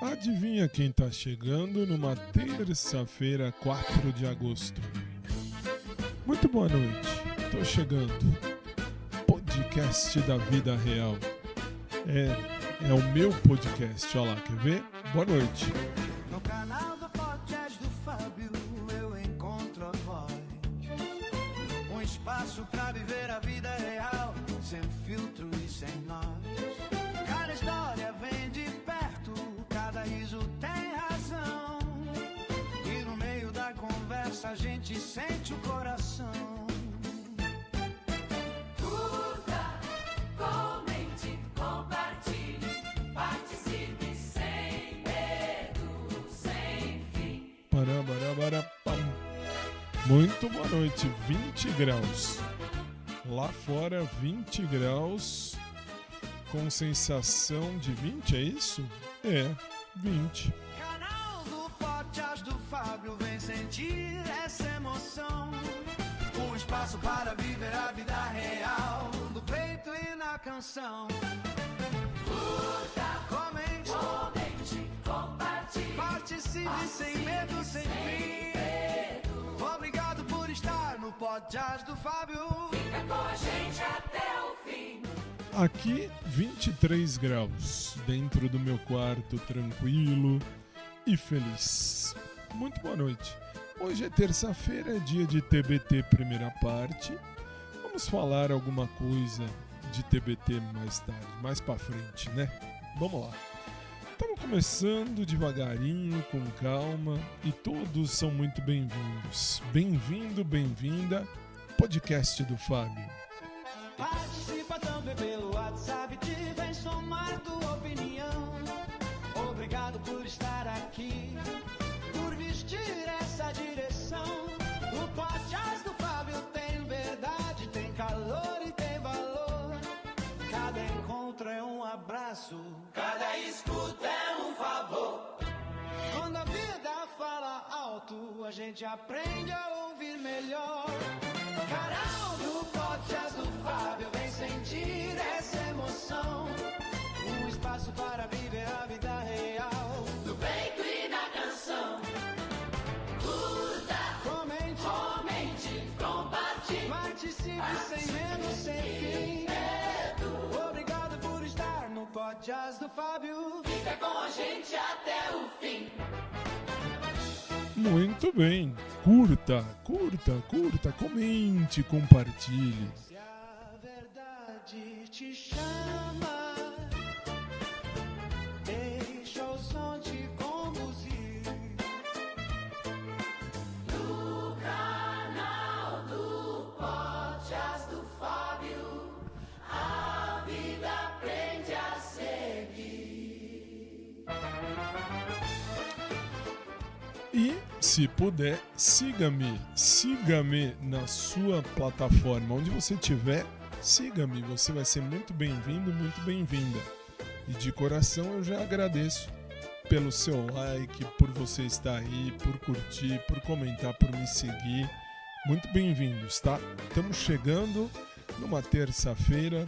Adivinha quem tá chegando numa terça-feira, 4 de agosto? Muito boa noite, tô chegando. Podcast da vida real. É o meu podcast, olha lá, quer ver? Boa noite. No canal do podcast do Fábio eu encontro a voz. Um espaço pra viver a vida real, sem filtro e sem nós. Cada história vem de perto, cada riso tem razão. E no meio da conversa a gente sente o coração. Curta, comente, compartilhe, participe sem medo, sem fim. Parabarabarampam. Muito boa noite, 20 graus. Lá fora, 20 graus, com sensação de 20, é isso? É, 20. Canal do podcast do Fábio vem sentir essa emoção. Um espaço para viver a vida real, no peito e na canção. Curta, Comente, comente, compartilhe, participe sem medo, sem fim. Obrigado por estar no podcast do Fábio. fica com a gente até o fim. Aqui, 23 graus, dentro do meu quarto, tranquilo e feliz. Muito boa noite. Hoje é terça-feira, é dia de TBT primeira parte. Vamos falar alguma coisa de TBT mais tarde, mais pra frente, né? Vamos lá. Estamos começando devagarinho, com calma, e todos são muito bem-vindos. Bem-vindo, bem-vinda, podcast do Fábio. Participa também pelo WhatsApp, te vem somar tua opinião. Obrigado por estar aqui, por vestir essa direção. O podcast do Fábio tem verdade, tem calor e tem valor. Cada encontro é um abraço, cada escuta é um favor. Quando a vida fala alto, a gente aprende a ouvir melhor. Canal do podcast do Fábio vem sentir essa emoção. Um espaço para viver a vida real, No peito e na canção. Curta, comente, comente, compartilhe, participe sem medo, sem fim. Obrigado por estar no podcast do Fábio. fica com a gente até o fim. Muito bem, curta, comente, compartilhe. Se a verdade te chama, deixa o som te conduzir. No canal do podcast do Fábio, a vida aprende a seguir. E, se puder, siga-me na sua plataforma, onde você estiver, siga-me, você vai ser muito bem-vindo, muito bem-vinda. E de coração eu já agradeço pelo seu like, por você estar aí, por curtir, por comentar, por me seguir. Muito bem-vindos, tá? Estamos chegando numa terça-feira,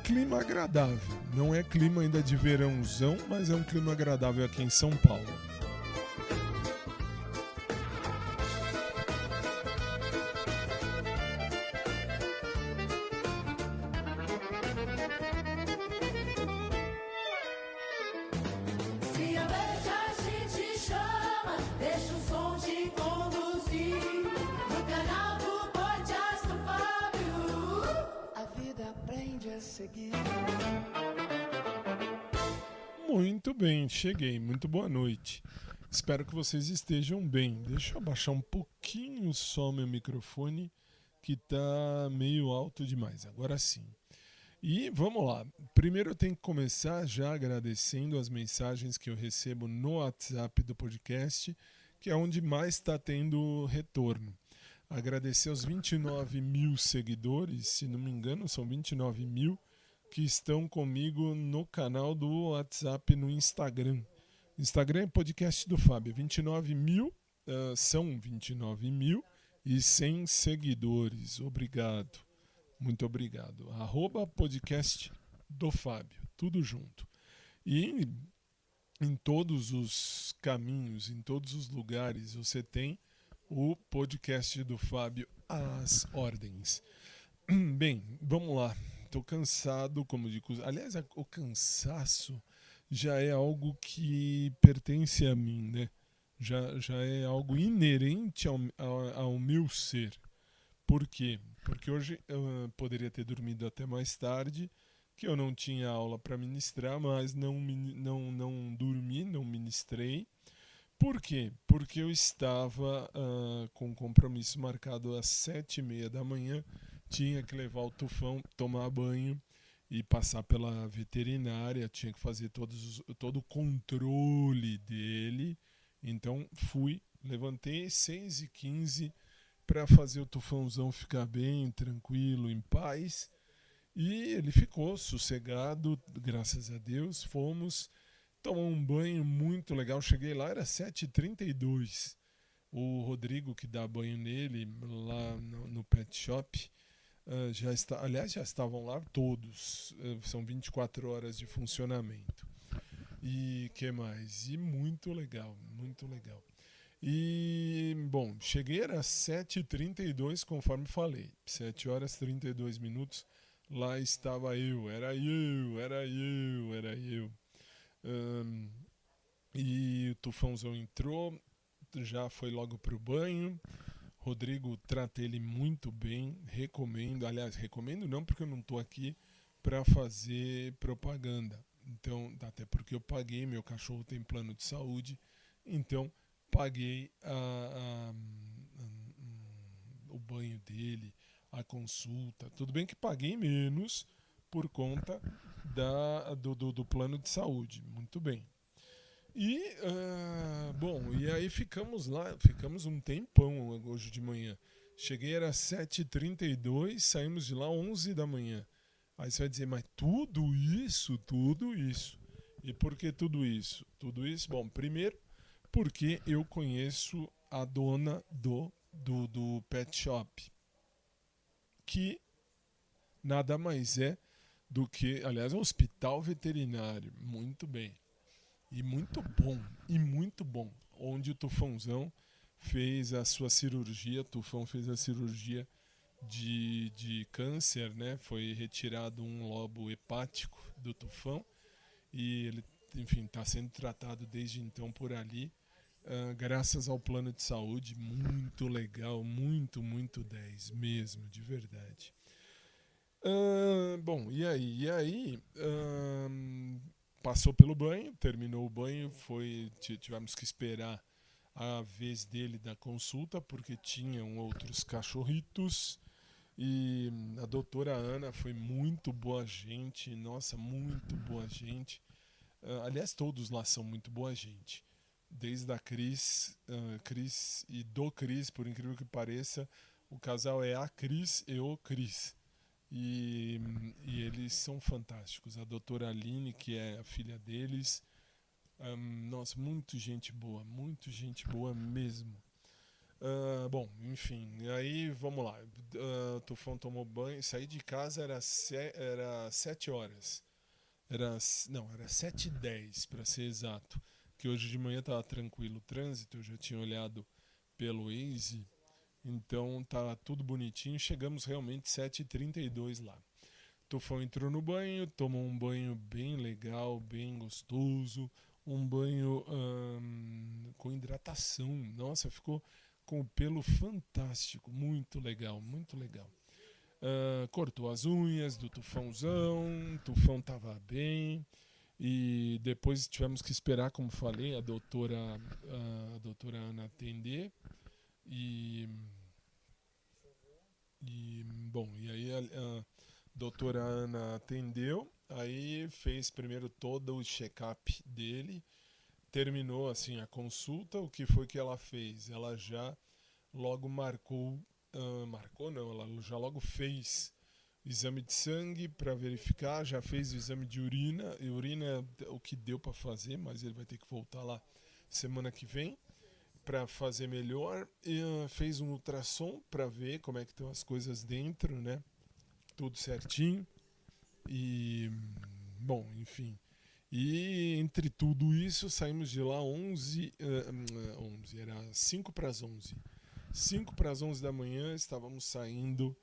clima agradável. Não é clima ainda de verãozão, mas é um clima agradável aqui em São Paulo. Se a verdade te chama, deixa o som te conduzir. No canal do podcast do Fábio, A vida aprende a seguir. Muito bem, cheguei. Muito boa noite. Espero que vocês estejam bem. Deixa eu abaixar um pouquinho só meu microfone, que tá meio alto demais. Agora sim. E vamos lá. Primeiro eu tenho que começar já agradecendo as mensagens que eu recebo no WhatsApp do podcast, que é onde mais está tendo retorno. Agradecer aos 29 mil seguidores, se não me engano, são 29 mil, que estão comigo no canal do WhatsApp no Instagram. Instagram é podcast do Fábio. 29 mil, são 29 mil e 100 seguidores. Obrigado. Muito obrigado. @ podcast do Fábio. Tudo junto. E em todos os caminhos, em todos os lugares, você tem o podcast do Fábio às ordens. Bem, vamos lá. Estou cansado, como digo. Aliás, o cansaço já é algo que pertence a mim, né? Já é algo inerente ao meu ser. Por quê? Porque hoje eu poderia ter dormido até mais tarde, que eu não tinha aula para ministrar, mas não dormi, não ministrei. Por quê? Porque eu estava com um compromisso marcado às 7h30 da manhã, tinha que levar o Tufão, tomar banho e passar pela veterinária, tinha que fazer todo o controle dele. Então fui, levantei 6h15 para fazer o Tufãozão ficar bem, tranquilo, em paz. E ele ficou sossegado, graças a Deus. Fomos tomar um banho muito legal. Cheguei lá, era 7h32. O Rodrigo, que dá banho nele, lá no pet shop, já estavam lá todos. São 24 horas de funcionamento. E que mais? E muito legal, muito legal. E, bom, cheguei, era 7h32, conforme falei. 7h32, lá estava eu. E o Tufãozão entrou, já foi logo pro banho. Rodrigo, tratei ele muito bem, recomendo. Aliás, recomendo não, porque eu não estou aqui para fazer propaganda. Então, até porque eu paguei, meu cachorro tem plano de saúde, então paguei o banho dele, a consulta. Tudo bem que paguei menos por conta do plano de saúde. Muito bem. E, bom, e aí ficamos lá, ficamos um tempão hoje de manhã. Cheguei, era 7h32, saímos de lá 11 da manhã. Aí você vai dizer, mas tudo isso? E por que tudo isso? Tudo isso, bom, primeiro, porque eu conheço a dona do pet shop, que nada mais é do que, aliás, é um hospital veterinário, muito bem. E muito bom, onde o Tufãozão fez a sua cirurgia. O Tufão fez a cirurgia de câncer, né? Foi retirado um lobo hepático do Tufão e ele, enfim, está sendo tratado desde então por ali, graças ao plano de saúde. Muito legal, muito 10 mesmo, de verdade. Bom, e aí passou pelo banho, terminou o banho, tivemos que esperar a vez dele da consulta, porque tinham outros cachorritos. E a doutora Ana foi muito boa gente, nossa, muito boa gente. Aliás, todos lá são muito boa gente. Desde a Cris e do Cris, por incrível que pareça, o casal é a Cris e o Cris. E eles são fantásticos. A doutora Aline, que é a filha deles, nossa, muito gente boa mesmo. Bom, enfim, aí vamos lá. O Tufão tomou banho, saí de casa, era 7 horas. Era 7h10 para ser exato. Que hoje de manhã estava tranquilo o trânsito, eu já tinha olhado pelo Waze, então tá tudo bonitinho. Chegamos realmente 7h32 lá. Tufão entrou no banho, tomou um banho bem legal, bem gostoso, um banho com hidratação. Nossa, ficou com o pelo fantástico, muito legal, muito legal. Cortou as unhas do Tufãozão, o Tufão tava bem. E depois tivemos que esperar, como falei, a doutora Ana atender. E aí a doutora Ana atendeu, aí fez primeiro todo o check-up dele, terminou assim a consulta. O que foi que ela fez? Ela já logo ela já logo fez exame de sangue para verificar, já fez o exame de urina. E urina é o que deu para fazer, mas ele vai ter que voltar lá semana que vem para fazer melhor. E fez um ultrassom para ver como é que estão as coisas dentro, né? Tudo certinho. E bom, enfim. E entre tudo isso, saímos de lá 11, era 5 para as 11. 5 para as 11 da manhã, estávamos saindo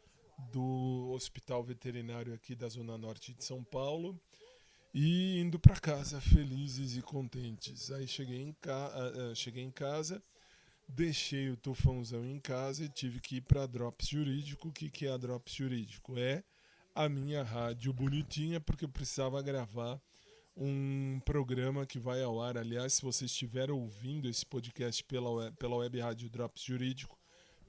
do hospital veterinário aqui da Zona Norte de São Paulo e indo para casa felizes e contentes. Aí cheguei em casa, deixei o tufãozão em casa e tive que ir para a Drops Jurídico. O que é a Drops Jurídico? É a minha rádio bonitinha, porque eu precisava gravar um programa que vai ao ar. Aliás, se você estiver ouvindo esse podcast pela web rádio Drops Jurídico,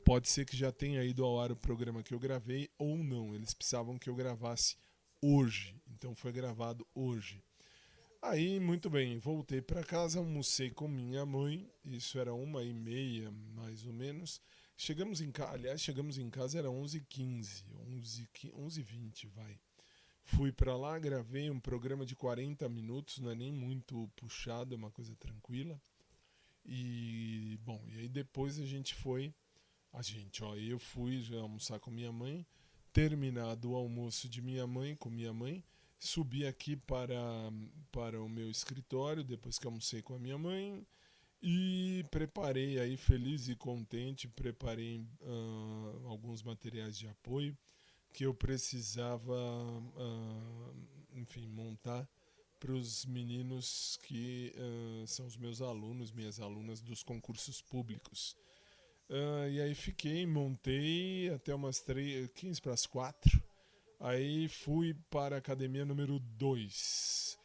pode ser que já tenha ido ao ar o programa que eu gravei ou não. Eles precisavam que eu gravasse hoje, então foi gravado hoje. Aí, muito bem, voltei para casa, almocei com minha mãe, isso era 1h30 mais ou menos. Chegamos em casa, era 11h15, 11h20, vai. Fui para lá, gravei um programa de 40 minutos, não é nem muito puxado, é uma coisa tranquila. E, bom, e aí depois eu fui já almoçar com minha mãe, terminado o almoço de minha mãe, com minha mãe, subi aqui para o meu escritório, depois que almocei com a minha mãe, e preparei aí, feliz e contente, alguns materiais de apoio que eu precisava, montar para os meninos que são os meus alunos, minhas alunas dos concursos públicos. E aí montei até umas 15 para as 4. Aí fui para a academia número 2.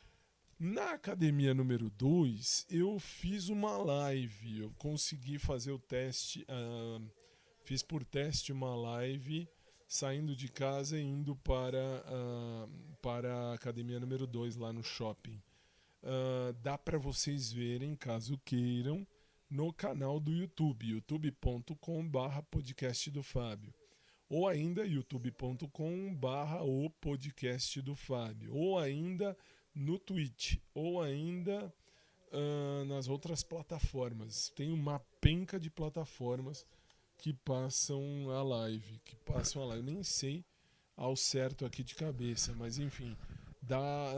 Na academia número 2, eu fiz uma live. Eu consegui fazer o teste, fiz por teste uma live, saindo de casa e indo para a academia número 2 lá no shopping. Dá para vocês verem, caso queiram, no canal do YouTube, youtube.com/podcast do Fábio. Ou ainda youtube.com/o podcast do Fábio. Ou ainda no Twitch. Ou ainda nas outras plataformas. Tem uma penca de plataformas que passam a live. Eu nem sei ao certo aqui de cabeça, mas enfim, dá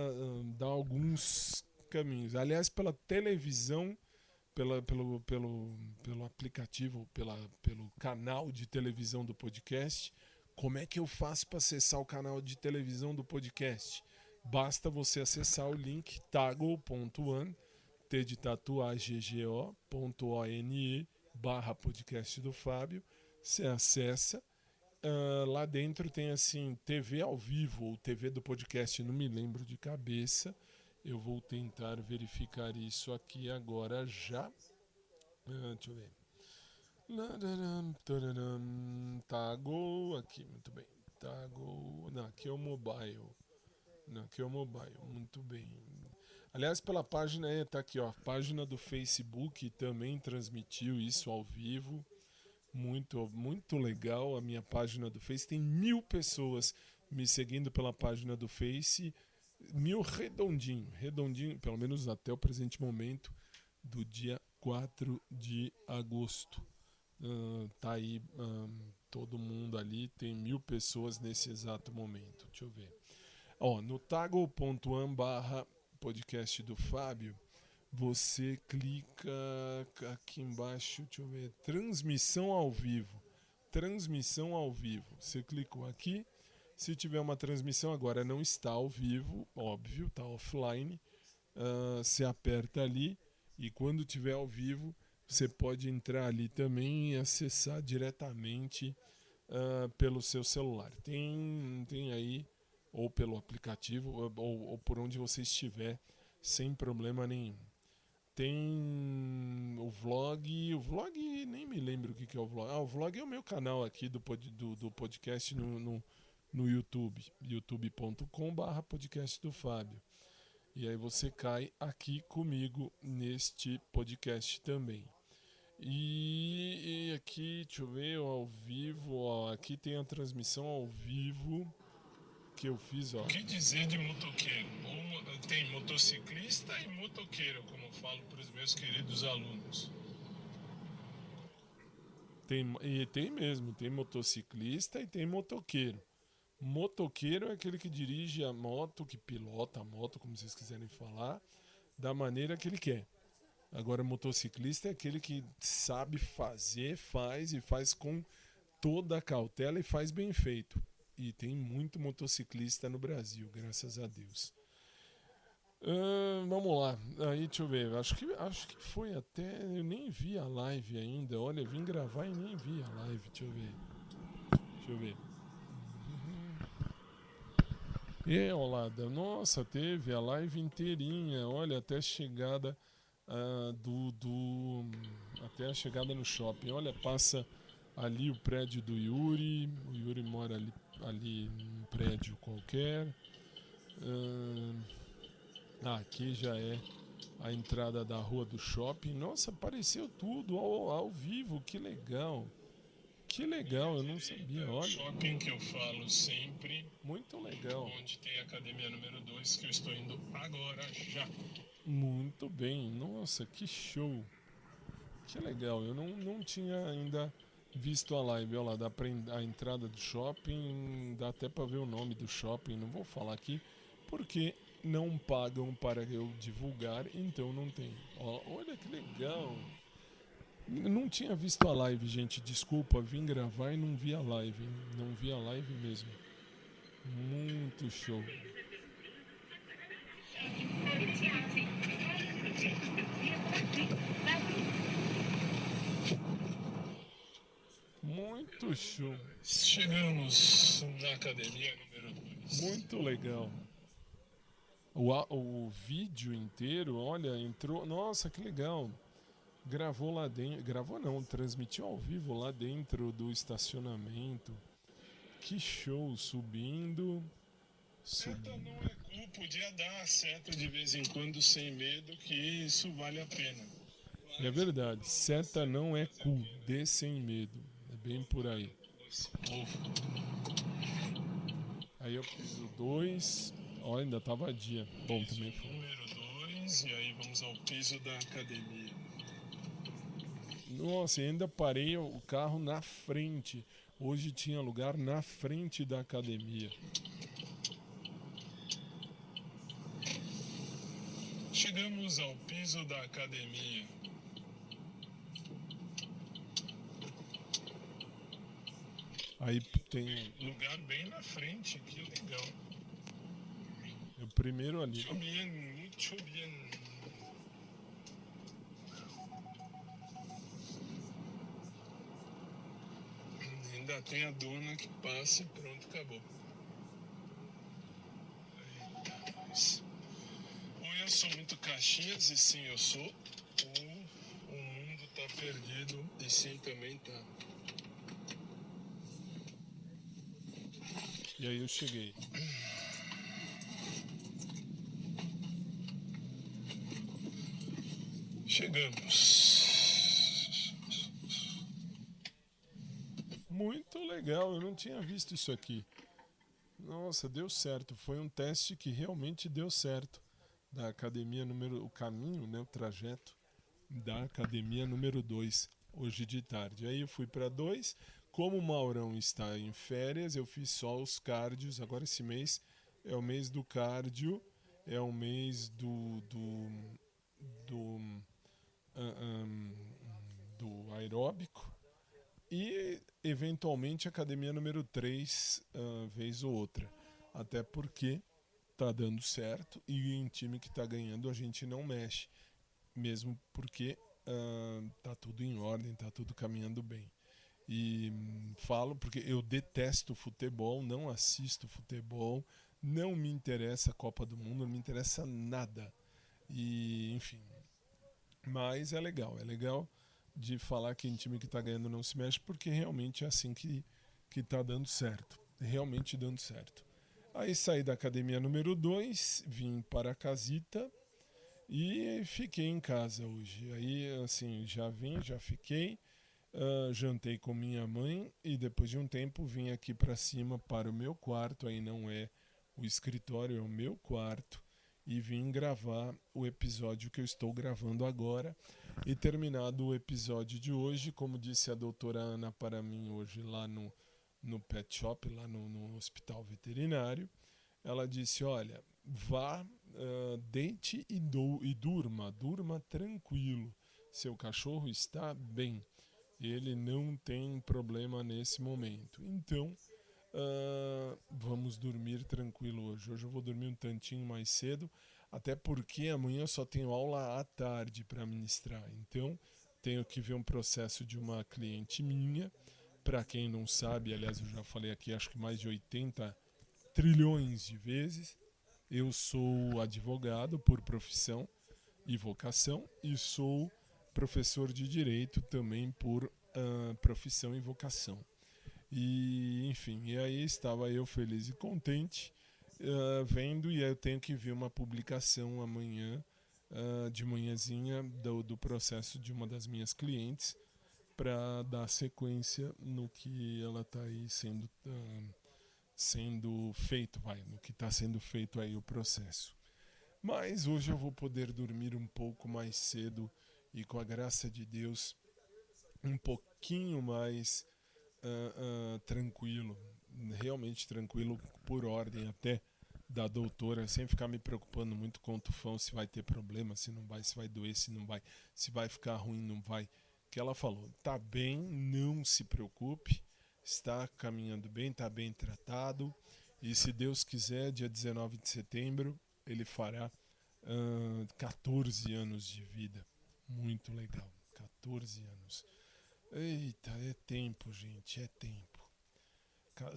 alguns caminhos. Aliás, pela televisão, pelo aplicativo, pelo canal de televisão do podcast. Como é que eu faço para acessar o canal de televisão do podcast? Basta você acessar o link taggle.one, t de tatuagem, ggo.one/podcast do Fábio. Você acessa. Lá dentro tem assim, TV ao vivo ou TV do podcast, não me lembro de cabeça. Eu vou tentar verificar isso aqui agora já. Deixa eu ver. Taggle, aqui, muito bem. Taggle, não, aqui é o mobile. Muito bem. Aliás, pela página, tá aqui, ó, a página do Facebook também transmitiu isso ao vivo. Muito, muito legal a minha página do Face. Tem 1000 pessoas me seguindo pela página do Face. 1000 redondinho, pelo menos até o presente momento do dia 4 de agosto. Tá aí todo mundo ali, tem 1000 pessoas nesse exato momento. Deixa eu ver. No taggle.one/podcast do Fábio, você clica aqui embaixo, deixa eu ver, transmissão ao vivo. Você clicou aqui. Se tiver uma transmissão, agora não está ao vivo, óbvio, está offline. Você aperta ali e quando tiver ao vivo, você pode entrar ali também e acessar diretamente pelo seu celular. Tem aí, ou pelo aplicativo, ou por onde você estiver, sem problema nenhum. Tem o vlog nem me lembro o que é o vlog. O vlog é o meu canal aqui do podcast no YouTube, youtube.com/podcast do Fábio. E aí você cai aqui comigo neste podcast também. E aqui, deixa eu ver, ao vivo, aqui tem a transmissão ao vivo que eu fiz, ó. O que dizer de motoqueiro? Tem motociclista e motoqueiro, como eu falo para os meus queridos alunos. Tem mesmo, tem motociclista e tem motoqueiro. Motoqueiro é aquele que dirige a moto, que pilota a moto, como vocês quiserem falar, da maneira que ele quer. Agora, motociclista é aquele que sabe fazer, faz e faz com toda a cautela e faz bem feito. E tem muito motociclista no Brasil, graças a Deus. Vamos lá, aí deixa eu ver, acho que foi até, eu nem vi a live ainda, olha, eu vim gravar e nem vi a live, deixa eu ver. Olada, nossa, teve a live inteirinha, olha, até a chegada até a chegada no shopping, olha, passa ali o prédio do Yuri, o Yuri mora ali num prédio qualquer. Aqui já é a entrada da rua do shopping. Nossa, apareceu tudo ao vivo, que legal. Que legal, eu não sabia, olha. Shopping que eu falo sempre. Muito legal. Onde tem a academia número 2, que eu estou indo agora já. Muito bem, nossa, que show. Que legal, eu não tinha ainda visto a live. Olha lá, dá pra a entrada do shopping, dá até pra ver o nome do shopping. Não vou falar aqui, porque não pagam para eu divulgar, então não tem. Olha que legal. Não tinha visto a live, gente. Desculpa, vim gravar e não vi a live. Hein? Não vi a live mesmo. Muito show. Muito show. Chegamos na academia número 2. Muito legal. O vídeo inteiro, olha, entrou. Nossa, que legal. Gravou lá dentro. Gravou não, transmitiu ao vivo lá dentro do estacionamento. Que show, subindo. Seta não é cu, podia dar a seta de vez em quando sem medo, que isso vale a pena. É verdade, seta não é cu, dê sem medo. É bem por aí. Aí eu fiz o 2. Ó, ainda tá vadia. Bom, também foi. Número 2, e aí vamos ao piso da academia. Nossa, e ainda parei o carro na frente. Hoje tinha lugar na frente da academia. Chegamos ao piso da academia. Aí tem Lugar bem na frente, que legal. o primeiro ali. Muito bem, muito bem. Ainda tem a dona que passa e pronto, acabou. Eita, mas... Ou eu sou muito Caxias, e sim eu sou, ou o mundo tá perdido, e sim também tá. E aí eu cheguei. Chegamos. Muito legal, eu não tinha visto isso aqui. Nossa, deu certo. Foi um teste que realmente deu certo. Da academia o caminho, né, o trajeto da academia número 2, hoje de tarde. Aí eu fui para 2. Como o Maurão está em férias, eu fiz só os cardios. Agora esse mês é o mês do cardio, é o mês do aeróbico e eventualmente academia número 3, vez ou outra. Até porque tá dando certo e em time que tá ganhando a gente não mexe, mesmo porque tá tudo em ordem, tá tudo caminhando bem. E falo porque eu detesto futebol, não assisto futebol, não me interessa a Copa do Mundo, não me interessa nada. E enfim, mas é legal de falar que em time que tá ganhando não se mexe, porque realmente é assim que tá dando certo, realmente dando certo. Aí saí da academia número 2, vim para a casita e fiquei em casa hoje. Aí assim, já fiquei, jantei com minha mãe e depois de um tempo vim aqui para cima para o meu quarto, aí não é o escritório, é o meu quarto, e vim gravar o episódio que eu estou gravando agora. E terminado o episódio de hoje, como disse a doutora Ana para mim hoje lá no no pet shop, lá no hospital veterinário. Ela disse, olha, vá, deite e durma tranquilo. Seu cachorro está bem, ele não tem problema nesse momento. Então, vamos dormir tranquilo hoje. Hoje eu vou dormir um tantinho mais cedo, até porque amanhã eu só tenho aula à tarde para ministrar. Então, tenho que ver um processo de uma cliente minha. Para quem não sabe, aliás, eu já falei aqui acho que mais de 80 trilhões de vezes, eu sou advogado por profissão e vocação e sou professor de direito também por profissão e vocação. E, enfim, e aí estava eu feliz e contente vendo, e aí eu tenho que ver uma publicação amanhã, de manhãzinha, do processo de uma das minhas clientes, para dar sequência no que ela está aí sendo feito, no que está sendo feito aí o processo. Mas hoje eu vou poder dormir um pouco mais cedo e, com a graça de Deus, um pouquinho mais tranquilo, realmente tranquilo, por ordem até da doutora, sem ficar me preocupando muito com o tufão, se vai ter problema, se não vai, se vai doer, se não vai, se vai ficar ruim, não vai. Que ela falou, tá bem, não se preocupe, está caminhando bem, está bem tratado, e se Deus quiser, dia 19 de setembro, ele fará 14 anos de vida. Muito legal, 14 anos. Eita, é tempo, gente, é tempo.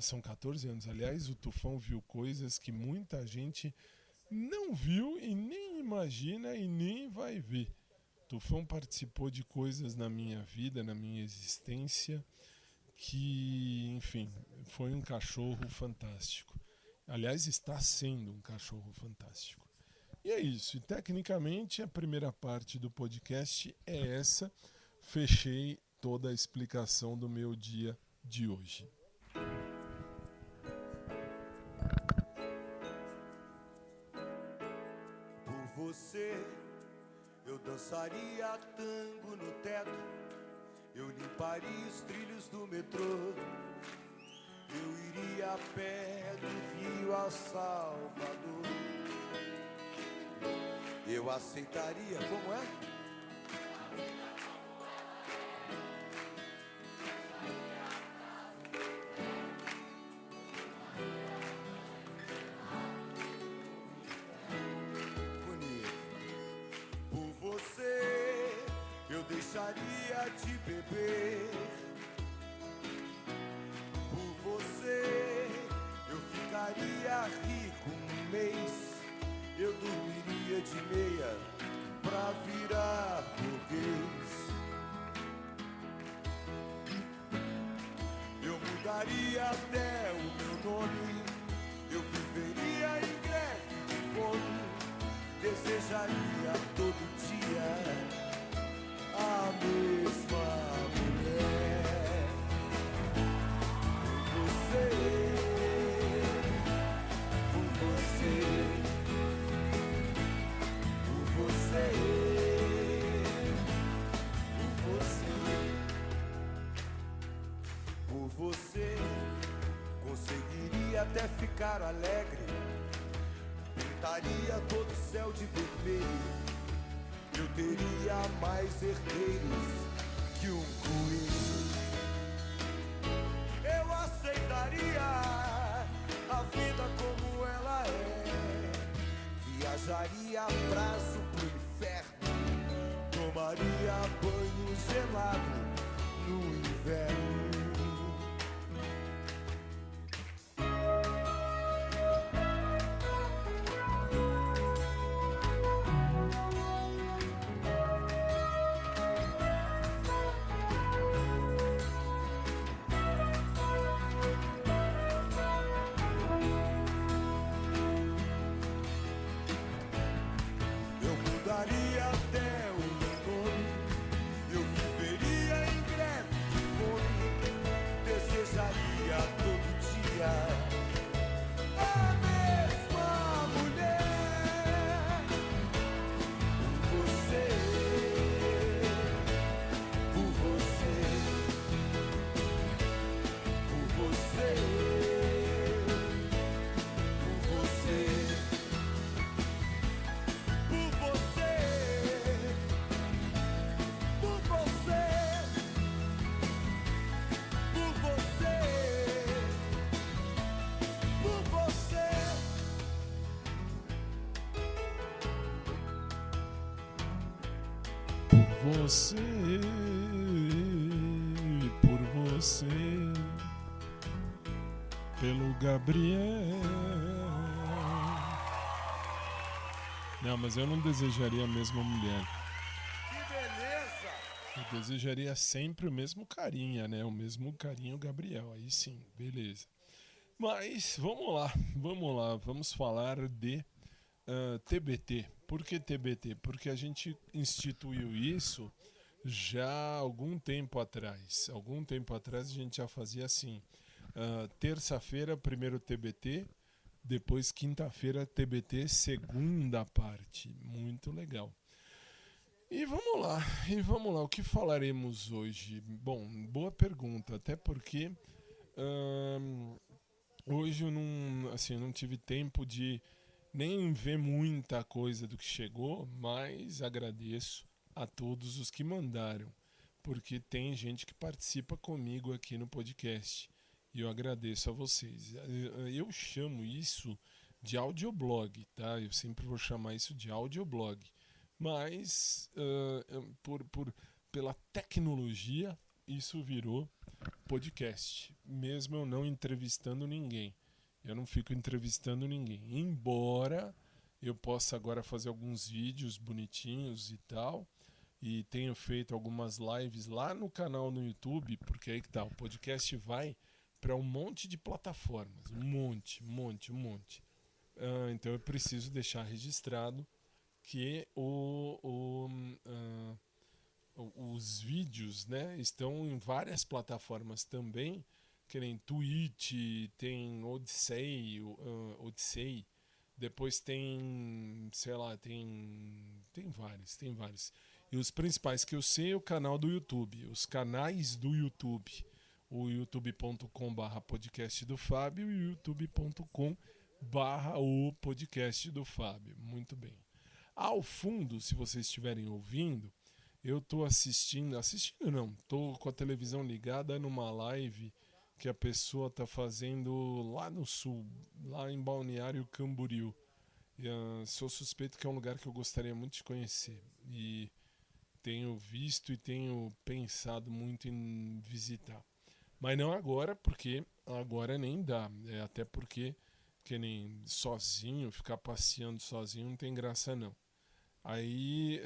São 14 anos. Aliás, o Tufão viu coisas que muita gente não viu e nem imagina e nem vai ver. Tufão participou de coisas na minha vida, na minha existência, que, enfim, foi um cachorro fantástico. Aliás, está sendo um cachorro fantástico. E é isso. E, tecnicamente, a primeira parte do podcast é essa. Fechei toda a explicação do meu dia de hoje. Por você eu dançaria tango no teto, eu limparia os trilhos do metrô, eu iria a pé do Rio a Salvador, eu aceitaria, como é? Deixaria de beber por você, eu ficaria rico um mês, eu dormiria de meia pra virar burguês, eu mudaria até o meu nome, eu viveria em greve de fome, desejaria todo dia a mesma mulher. Por você, por você, por você, por você, por você, conseguiria até ficar alegre, pintaria todo o céu de vermelho. Eu teria mais herdeiros que um coelho. Eu aceitaria a vida como ela é. Viajaria a prazo pro inferno. Tomaria banho gelado no inverno. Até o meu nome, eu viveria em greve de fome, você, por você, pelo Gabriel. Não, mas eu não desejaria a mesma mulher. Que beleza! Eu desejaria sempre o mesmo carinha, né? O mesmo carinho Gabriel. Aí sim, beleza. Mas vamos lá, vamos falar de TBT. Por que TBT? Porque a gente instituiu isso já há algum tempo atrás. Algum tempo atrás a gente já fazia assim. Terça-feira, primeiro TBT. Depois, quinta-feira, TBT, segunda parte. Muito legal. E vamos lá. O que falaremos hoje? Bom, boa pergunta. Até porque hoje eu não tive tempo de nem ver muita coisa do que chegou, mas agradeço a todos os que mandaram, porque tem gente que participa comigo aqui no podcast. E eu agradeço a vocês. Eu chamo isso de audioblog, tá? Eu sempre vou chamar isso de audioblog. Mas, pela tecnologia, isso virou podcast. Mesmo eu não entrevistando ninguém. Eu não fico entrevistando ninguém. Embora eu possa agora fazer alguns vídeos bonitinhos e tal. E tenho feito algumas lives lá no canal no YouTube. Porque aí que tá, o podcast vai para um monte de plataformas, um monte. Então eu preciso deixar registrado que os vídeos, né, estão em várias plataformas também, que nem Twitch, tem Odyssey, depois tem, sei lá, tem vários. E os principais que eu sei é o canal do YouTube, os canais do YouTube. O youtube.com/podcast do Fábio e o youtube.com/o podcast do Fábio. Muito bem. Ao fundo, se vocês estiverem ouvindo, eu estou assistindo não, estou com a televisão ligada numa live que a pessoa está fazendo lá no sul, lá em Balneário Camboriú. Sou suspeito que é um lugar que eu gostaria muito de conhecer. E tenho visto e tenho pensado muito em visitar. Mas não agora, porque agora nem dá. Até porque, que nem sozinho, ficar passeando sozinho não tem graça não. Aí,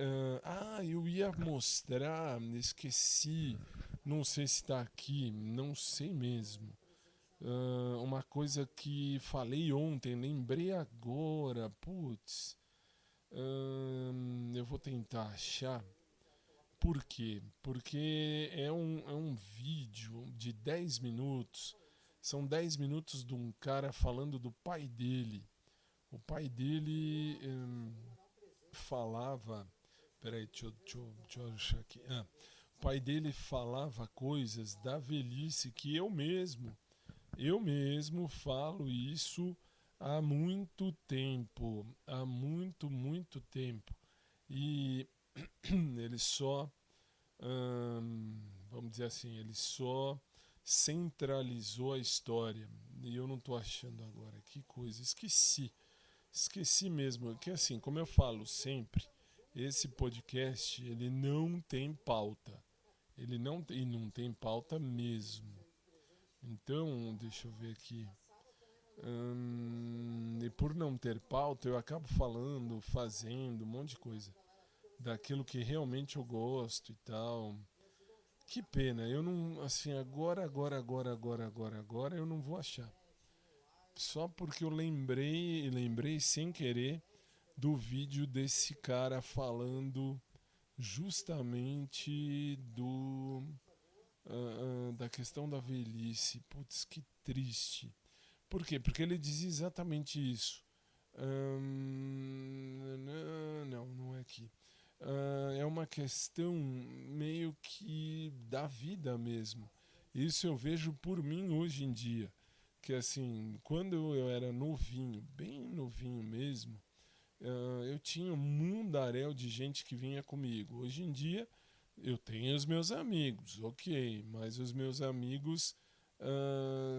eu ia mostrar, esqueci, não sei se está aqui, não sei mesmo. Uma coisa que falei ontem, lembrei agora, putz. Eu vou tentar achar. Por quê? Porque é um vídeo de 10 minutos. São 10 minutos de um cara falando do pai dele. O pai dele falava... Peraí, deixa eu achar aqui. O pai dele falava coisas da velhice que eu mesmo falo isso há muito tempo. Há muito tempo. E... ele só, vamos dizer assim, ele só centralizou a história. E eu não estou achando agora. Que coisa, esqueci mesmo. Que assim, como eu falo sempre, esse podcast, ele não tem pauta. E não tem pauta mesmo. Então, deixa eu ver aqui. E por não ter pauta, eu acabo falando, fazendo um monte de coisa daquilo que realmente eu gosto e tal. Que pena, eu não, assim, agora eu não vou achar. Só porque eu lembrei sem querer do vídeo desse cara falando justamente da questão da velhice. Putz, que triste. Por quê? Porque ele dizia exatamente isso. Não é aqui. É uma questão meio que da vida mesmo. Isso eu vejo por mim hoje em dia. Que assim, quando eu era novinho, bem novinho mesmo, eu tinha um mundaréu de gente que vinha comigo. Hoje em dia, eu tenho os meus amigos, ok, mas os meus amigos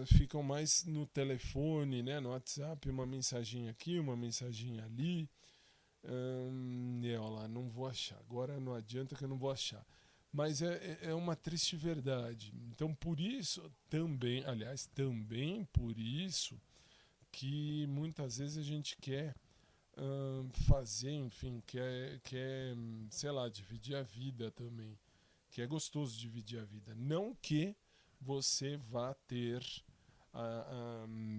ficam mais no telefone, né, no WhatsApp, uma mensagem aqui, uma mensagem ali. Olha lá, não vou achar. Agora não adianta que eu não vou achar. Mas é uma triste verdade. Então, por isso também, aliás, também por isso que muitas vezes a gente quer fazer, enfim, quer, sei lá, dividir a vida também. Que é gostoso dividir a vida. Não que você vá ter,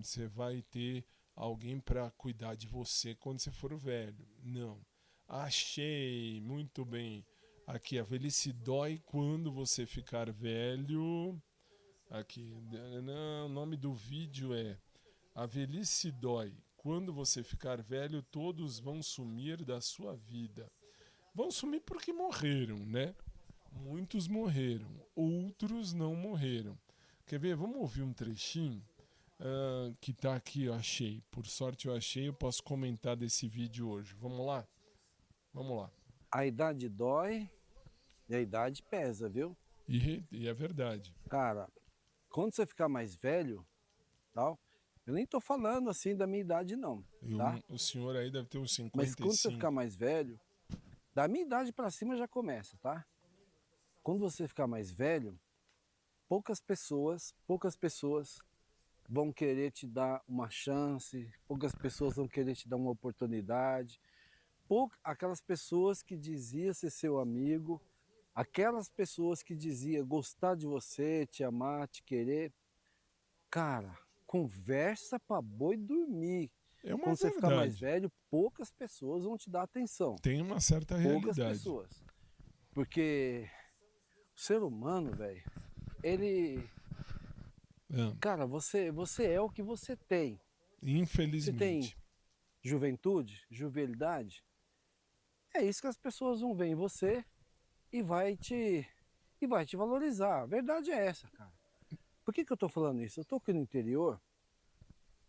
você vai ter alguém para cuidar de você quando você for velho. Não. Achei, muito bem. Aqui, a velhice dói quando você ficar velho. Aqui, o nome do vídeo é A velhice dói. Quando você ficar velho, todos vão sumir da sua vida. Vão sumir porque morreram, né? Muitos morreram, outros não morreram. Quer ver? Vamos ouvir um trechinho que tá aqui, eu achei. Por sorte eu achei, eu posso comentar desse vídeo hoje. Vamos lá? Vamos lá. A idade dói e a idade pesa, viu? E é verdade. Cara, quando você ficar mais velho, tal, eu nem tô falando assim da minha idade não, tá? O senhor aí deve ter uns 55. Mas quando você ficar mais velho, da minha idade pra cima já começa, tá? Quando você ficar mais velho, poucas pessoas vão querer te dar uma chance, poucas pessoas vão querer te dar uma oportunidade. Aquelas pessoas que diziam ser seu amigo, aquelas pessoas que diziam gostar de você, te amar, te querer, cara, conversa pra boi dormir. É uma Quando você ficar verdade. mais velho, poucas pessoas vão te dar atenção. Tem uma certa Poucas realidade. pessoas. Porque o ser humano, velho, ele... Cara, você é o que você tem. Infelizmente. Você tem juventude, jovialidade. É isso que as pessoas vão ver em você e vai te valorizar. A verdade é essa, cara. Por que eu tô falando isso? Eu tô aqui no interior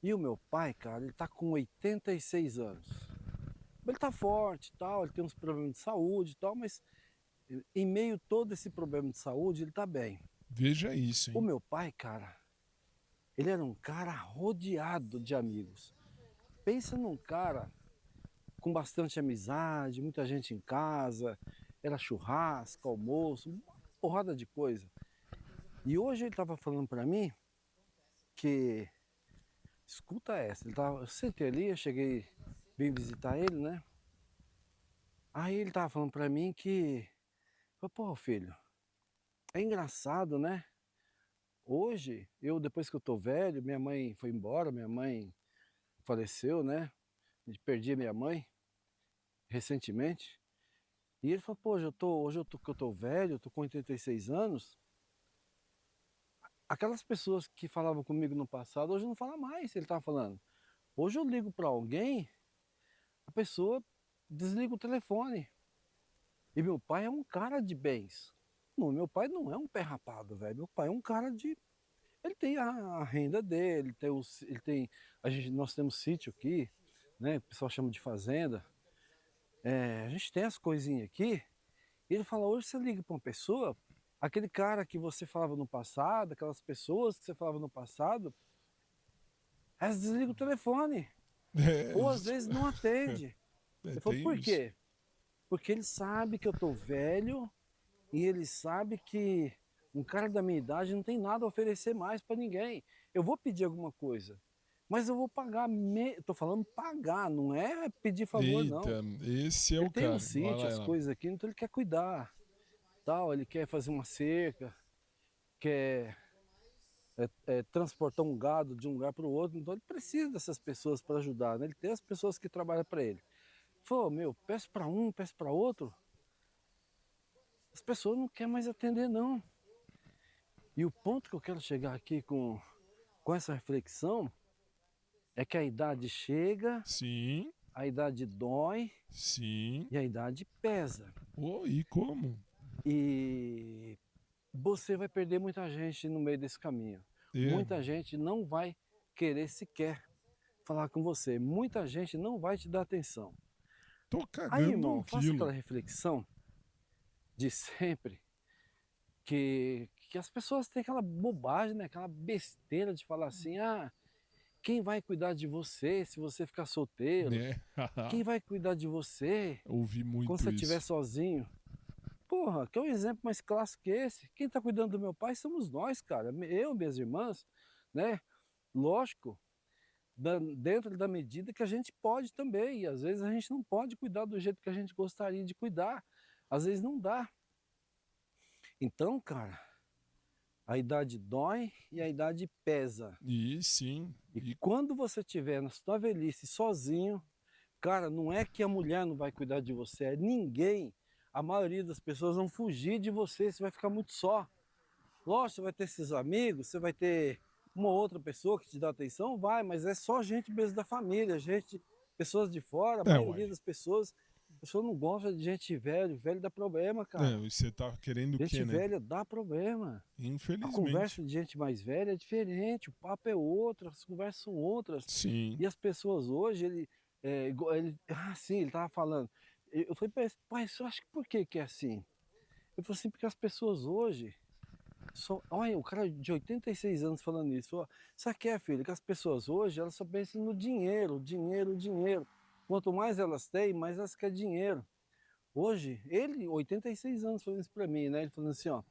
e o meu pai, cara, ele tá com 86 anos. Ele tá forte e tal, ele tem uns problemas de saúde e tal, mas em meio a todo esse problema de saúde, ele tá bem. Veja isso, hein? O meu pai, cara, ele era um cara rodeado de amigos. Pensa num cara com bastante amizade, muita gente em casa, era churrasco, almoço, uma porrada de coisa. E hoje ele estava falando para mim que, escuta essa, eu sentei ali, eu cheguei, vim visitar ele, né? Aí ele estava falando para mim que, pô, filho, é engraçado, né? Hoje, depois que eu tô velho, minha mãe foi embora, minha mãe faleceu, né? Perdi a minha mãe recentemente. E ele falou, pô, hoje que eu tô velho, eu tô com 86 anos. Aquelas pessoas que falavam comigo no passado, hoje não falam mais, ele tava falando. Hoje eu ligo para alguém, a pessoa desliga o telefone. E meu pai é um cara de bens. Não, meu pai não é um pé rapado, velho. Meu pai é um cara de... Ele tem a renda dele, nós temos sítio aqui, né? O pessoal chama de fazenda. A gente tem as coisinhas aqui. E ele fala, hoje você liga para uma pessoa, aquele cara que você falava no passado, aquelas pessoas que você falava no passado, elas desligam o telefone. Ou às vezes não atende. Ele falou, por quê? Porque ele sabe que eu tô velho e ele sabe que um cara da minha idade não tem nada a oferecer mais para ninguém. Eu vou pedir alguma coisa, mas eu vou pagar. Tô falando pagar, não é pedir favor, não. Esse é ele o tem cara. Um sítio, as coisas aqui, então ele quer cuidar. Tal, ele quer fazer uma cerca, quer transportar um gado de um lugar para o outro. Então ele precisa dessas pessoas para ajudar, né? Ele tem as pessoas que trabalham para ele. Falou, meu, peço para um, peço para outro. As pessoas não querem mais atender, não. E o ponto que eu quero chegar aqui com essa reflexão é que a idade chega, sim, a idade dói, sim, e a idade pesa. E como? E você vai perder muita gente no meio desse caminho. Muita gente não vai querer sequer falar com você. Muita gente não vai te dar atenção. Tô cagando. Aí, irmão, faça aquela reflexão de sempre que as pessoas têm aquela bobagem, né? Aquela besteira de falar assim, Quem vai cuidar de você se você ficar solteiro? Né? Quem vai cuidar de você Ouvi muito quando você isso. estiver sozinho? Porra, que é um exemplo mais clássico que esse. Quem tá cuidando do meu pai somos nós, cara. Eu, minhas irmãs, né? Lógico, dentro da medida que a gente pode também. E às vezes a gente não pode cuidar do jeito que a gente gostaria de cuidar. Às vezes não dá. Então, cara, a idade dói e a idade pesa. E sim. E quando você estiver na sua velhice sozinho, cara, não é que a mulher não vai cuidar de você, é ninguém. A maioria das pessoas vão fugir de você, você vai ficar muito só. Lógico, você vai ter seus amigos, você vai ter uma outra pessoa que te dá atenção, vai, mas é só gente mesmo da família, gente, pessoas de fora, a maioria das pessoas, a pessoa não gosta de gente velho, velho dá problema, cara. Você tá querendo o quê, Gente né? velha dá problema. A Infelizmente. conversa de gente mais velha é diferente, o papo é outro, as conversas são outras. Sim. E as pessoas hoje, ele tava falando. Eu falei, pai, eu acho que por que é assim? Eu falei assim, porque as pessoas hoje, olha, o cara de 86 anos falando isso, falou, sabe o que é, filho? Que as pessoas hoje, elas só pensam no dinheiro, dinheiro, dinheiro. Quanto mais elas têm, mais elas querem dinheiro. Hoje, ele, 86 anos, falando isso pra mim, né? Ele falando assim, ó,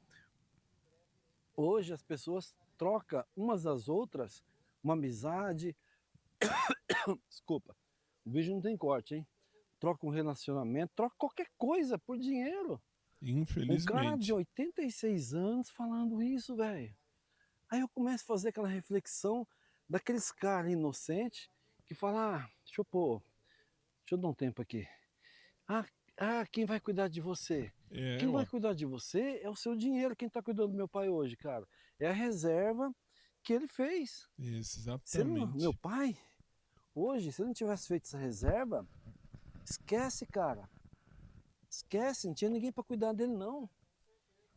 hoje as pessoas trocam umas às outras, uma amizade, desculpa, o vídeo não tem corte, hein? Troca um relacionamento, troca qualquer coisa por dinheiro. Infelizmente. Um cara de 86 anos falando isso, velho. Aí eu começo a fazer aquela reflexão daqueles caras inocentes que falam, deixa eu dar um tempo aqui. Quem vai cuidar de você? Quem vai cuidar de você é o seu dinheiro. Quem tá cuidando do meu pai hoje, cara? É a reserva que ele fez. Exatamente. Meu pai, hoje, se ele não tivesse feito essa reserva, esquece, cara. Esquece, não tinha ninguém para cuidar dele, não.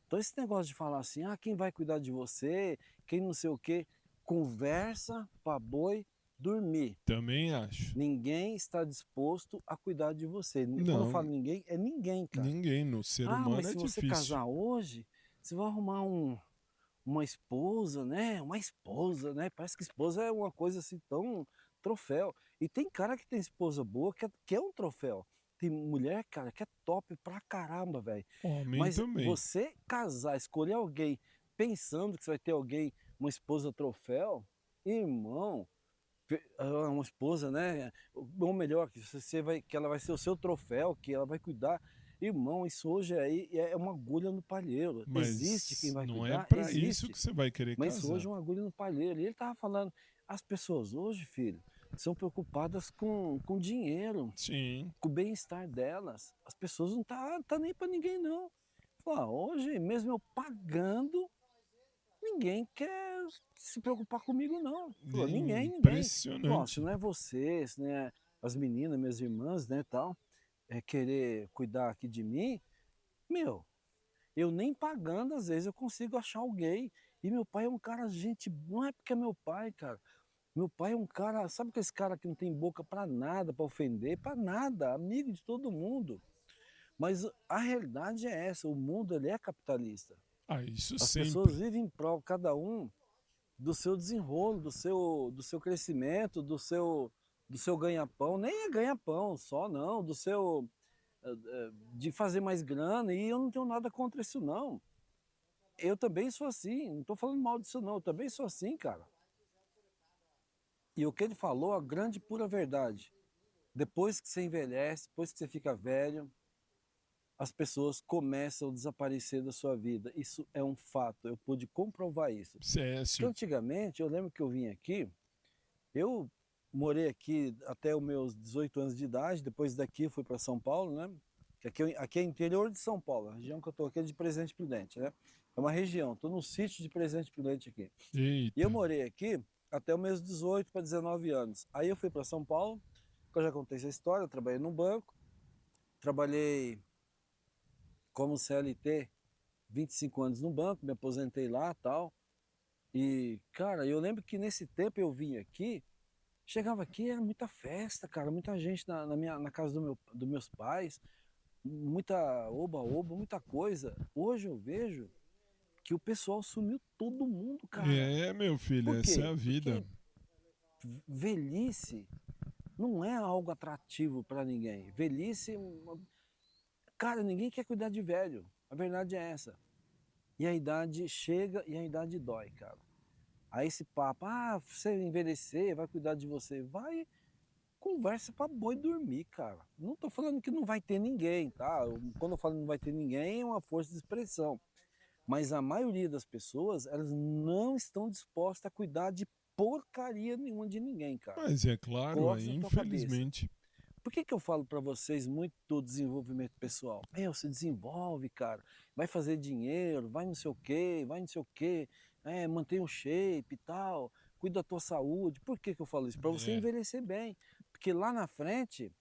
Então esse negócio de falar assim, quem vai cuidar de você, quem não sei o quê, conversa pra boi dormir. Também acho. Ninguém está disposto a cuidar de você. Não. Quando eu falo ninguém, é ninguém, cara. Ninguém, no ser humano mas é se você difícil. casar hoje, você vai arrumar uma esposa, né? Uma esposa, né? Parece que esposa é uma coisa assim tão troféu. E tem cara que tem esposa boa que é um troféu. Tem mulher, cara, que é top pra caramba, velho. Mas também. você casar, escolher alguém pensando que você vai ter alguém, uma esposa troféu, irmão, uma esposa, né? Ou melhor, que ela vai ser o seu troféu, que ela vai cuidar. Irmão, isso hoje aí é uma agulha no palheiro. Mas existe quem vai cuidar, não é pra existe. isso que você vai querer Mas casar. hoje é uma agulha no palheiro. E ele tava falando, as pessoas hoje, filho, são preocupadas com dinheiro, Sim. com o bem-estar delas. As pessoas não tá nem para ninguém, não. Hoje, mesmo eu pagando, ninguém quer se preocupar comigo, não. Ninguém. Impressionante. Se não é você, se não é as meninas, minhas irmãs, né, tal, querer cuidar aqui de mim, eu nem pagando, às vezes, eu consigo achar alguém. E meu pai é um cara, gente, não é porque é meu pai, cara. Meu pai é um cara, sabe aquele cara que não tem boca pra nada, pra ofender, pra nada, amigo de todo mundo. Mas a realidade é essa, o mundo ele é capitalista. Isso As sempre. pessoas vivem em prol, cada um, do seu desenrolo, do seu crescimento, do seu ganha-pão. Nem é ganha-pão só, não, do seu... de fazer mais grana, e eu não tenho nada contra isso, não. Eu também sou assim, não tô falando mal disso, não, eu também sou assim, cara. E o que ele falou, a grande pura verdade. Depois que você envelhece, depois que você fica velho, as pessoas começam a desaparecer da sua vida. Isso é um fato, eu pude comprovar isso. Porque antigamente, eu lembro que eu vim aqui, eu morei aqui até os meus 18 anos de idade, depois daqui eu fui para São Paulo, né? Aqui é interior de São Paulo, a região que eu estou aqui é de Presidente Prudente, né? É uma região, estou no sítio de Presidente Prudente aqui. Eita. E eu morei aqui até os meus 18 para 19 anos. Aí eu fui para São Paulo, que eu já contei essa história, eu trabalhei num banco, trabalhei como CLT 25 anos no banco, me aposentei lá e tal. E, cara, eu lembro que nesse tempo eu vim aqui, chegava aqui, era muita festa, cara, muita gente na casa dos meus pais, muita oba-oba, muita coisa. Hoje eu vejo que o pessoal sumiu todo mundo, cara. Meu filho, essa é a vida. velhice não é algo atrativo para ninguém. Velhice, cara, ninguém quer cuidar de velho. A verdade é essa. E a idade chega e a idade dói, cara. Aí esse papo, você envelhecer, vai cuidar de você. Vai, conversa pra boi dormir, cara. Não tô falando que não vai ter ninguém, tá? Quando eu falo não vai ter ninguém, é uma força de expressão. Mas a maioria das pessoas, elas não estão dispostas a cuidar de porcaria nenhuma de ninguém, cara. Mas é claro, Coloca isso na tua cabeça. infelizmente. Por que eu falo para vocês muito do desenvolvimento pessoal? Se desenvolve, cara, vai fazer dinheiro, vai não sei o quê, mantém o shape e tal, cuida da tua saúde. Por que eu falo isso? Para você envelhecer bem. Porque lá na frente,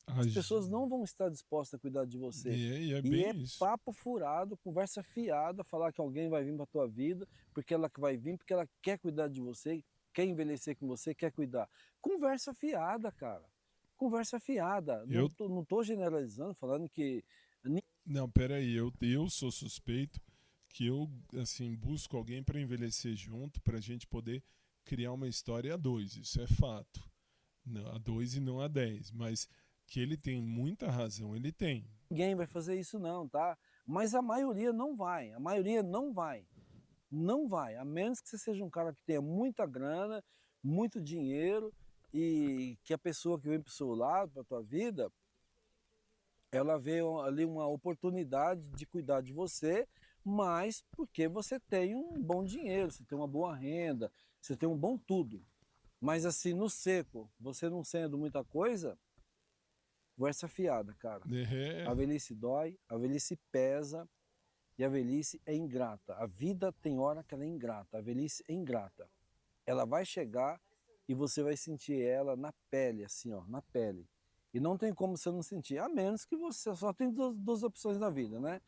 as pessoas não vão estar dispostas a cuidar de você. E é isso. Papo furado, conversa fiada, falar que alguém vai vir para tua vida, porque ela vai vir, porque ela quer cuidar de você, quer envelhecer com você, quer cuidar. Conversa fiada, cara. Conversa fiada. Não tô generalizando, falando que... Não, peraí, eu sou suspeito que eu, assim, busco alguém para envelhecer junto, para a gente poder criar uma história a dois, isso é fato. Não, a 2 e não a 10, mas que ele tem muita razão, ele tem. Ninguém vai fazer isso não, tá? Mas a maioria não vai, Não vai, a menos que você seja um cara que tenha muita grana, muito dinheiro, e que a pessoa que vem pro seu lado, pra tua vida, ela vê ali uma oportunidade de cuidar de você, mas porque você tem um bom dinheiro, você tem uma boa renda, você tem um bom tudo. Mas assim, no seco, você não sendo muita coisa, conversa fiada, cara. A velhice dói, a velhice pesa e a velhice é ingrata. A vida tem hora que ela é ingrata, a velhice é ingrata. Ela vai chegar e você vai sentir ela na pele, assim, ó, na pele. E não tem como você não sentir, a menos que você só tem duas opções na vida, né?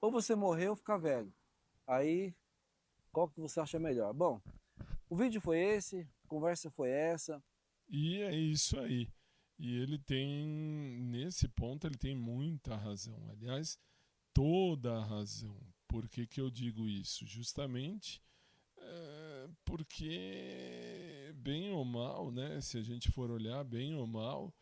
Ou você morrer ou ficar velho. Aí, qual que você acha melhor? Bom, o vídeo foi esse, a conversa foi essa. E é isso aí. E ele tem, nesse ponto, ele tem muita razão. Aliás, toda a razão. Por que eu digo isso? Justamente porque, bem ou mal, né, se a gente for olhar bem ou mal,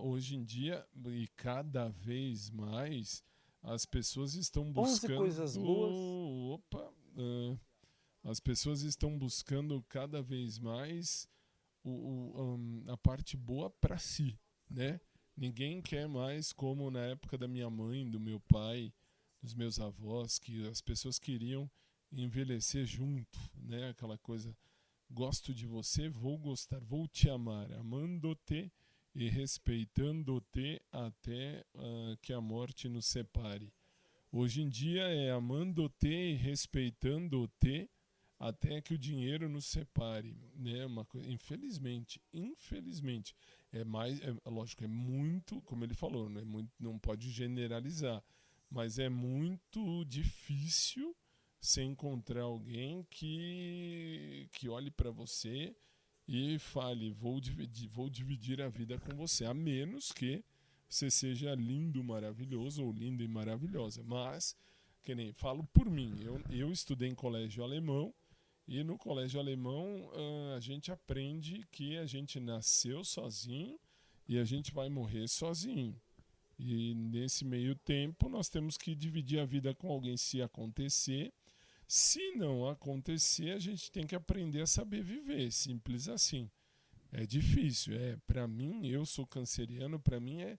hoje em dia, e cada vez mais, as pessoas estão buscando... 11 coisas boas. As pessoas estão buscando cada vez mais a parte boa para si, né? Ninguém quer mais, como na época da minha mãe, do meu pai, dos meus avós, que as pessoas queriam envelhecer junto, né? Aquela coisa, gosto de você, vou gostar, vou te amar, amando-te e respeitando-te até que a morte nos separe. Hoje em dia é amando-te e respeitando-te até que o dinheiro nos separe, né? Infelizmente, lógico, é muito, como ele falou, né? Não pode generalizar, mas é muito difícil você encontrar alguém que olhe para você e fale, vou dividir a vida com você, a menos que você seja lindo, maravilhoso ou linda e maravilhosa. Mas, que nem falo por mim, eu estudei em colégio alemão, e no colégio alemão a gente aprende que a gente nasceu sozinho e a gente vai morrer sozinho. E nesse meio tempo nós temos que dividir a vida com alguém se acontecer. Se não acontecer, a gente tem que aprender a saber viver, simples assim. É difícil, para mim, eu sou canceriano, para mim é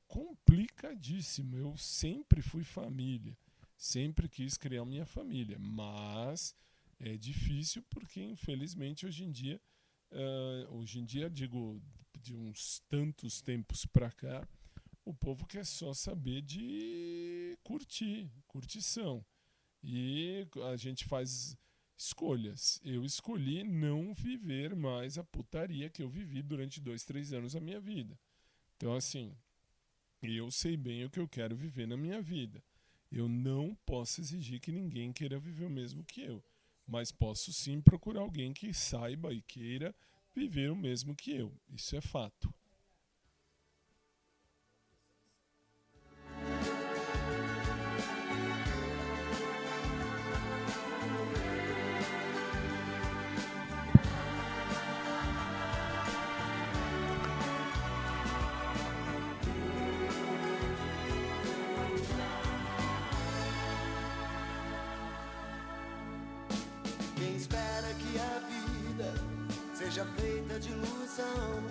complicadíssimo. Eu sempre fui família, sempre quis criar minha família, mas é difícil porque, infelizmente, hoje em dia, digo, de uns tantos tempos para cá, o povo quer só saber de curtição. E a gente faz escolhas. Eu escolhi não viver mais a putaria que eu vivi durante 2, 3 anos da minha vida. Então, assim, eu sei bem o que eu quero viver na minha vida. Eu não posso exigir que ninguém queira viver o mesmo que eu. Mas posso sim procurar alguém que saiba e queira viver o mesmo que eu. Isso é fato. seja feita de ilusão.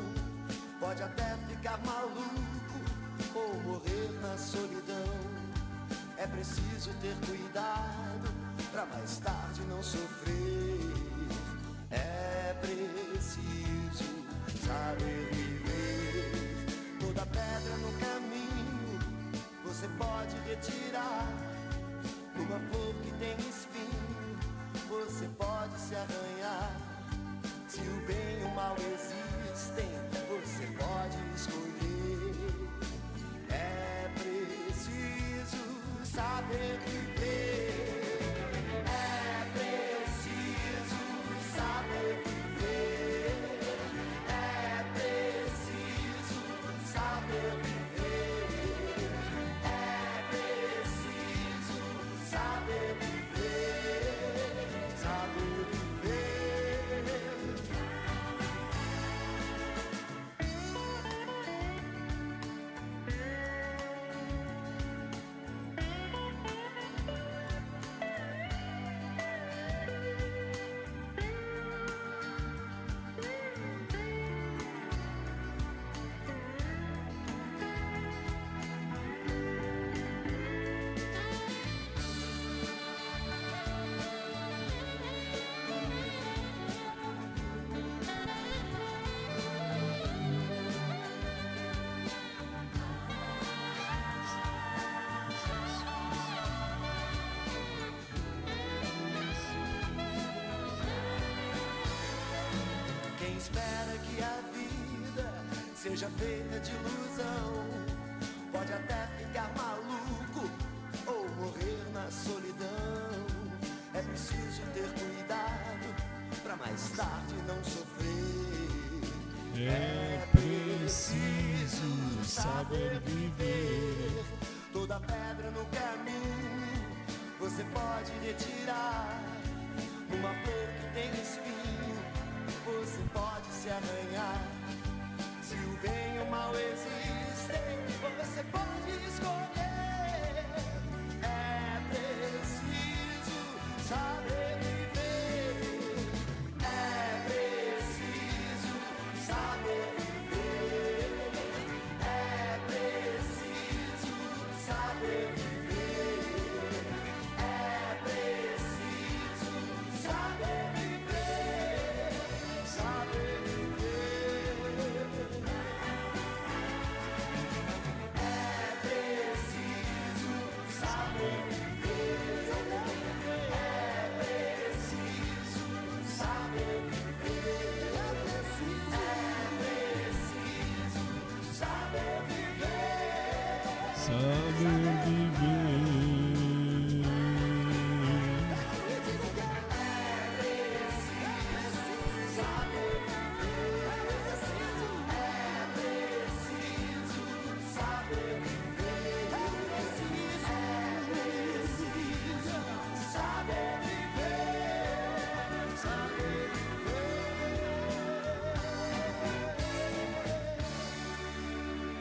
Pode até ficar maluco ou morrer na solidão. É preciso ter cuidado pra mais tarde não sofrer. É preciso saber viver. Toda pedra no caminho você pode retirar. Uma flor que tem espinho você pode se arranhar. Se o bem e o mal existem, você pode escolher. É preciso saber viver. É preciso saber viver. É preciso saber viver. É preciso saber viver. Saber viver. Quem espera que a vida seja feita de ilusão pode até ficar maluco ou morrer na solidão. É preciso ter cuidado pra mais tarde não sofrer. É preciso saber viver. Toda pedra no caminho você pode retirar. Uma flor que tem espinho você pode se arranhar. Se o bem e o mal existem, você pode escolher. É preciso saber viver. É preciso saber viver. É preciso saber viver. É preciso saber viver. Saber viver. É preciso saber viver. É preciso saber viver. É preciso saber viver. Saber viver.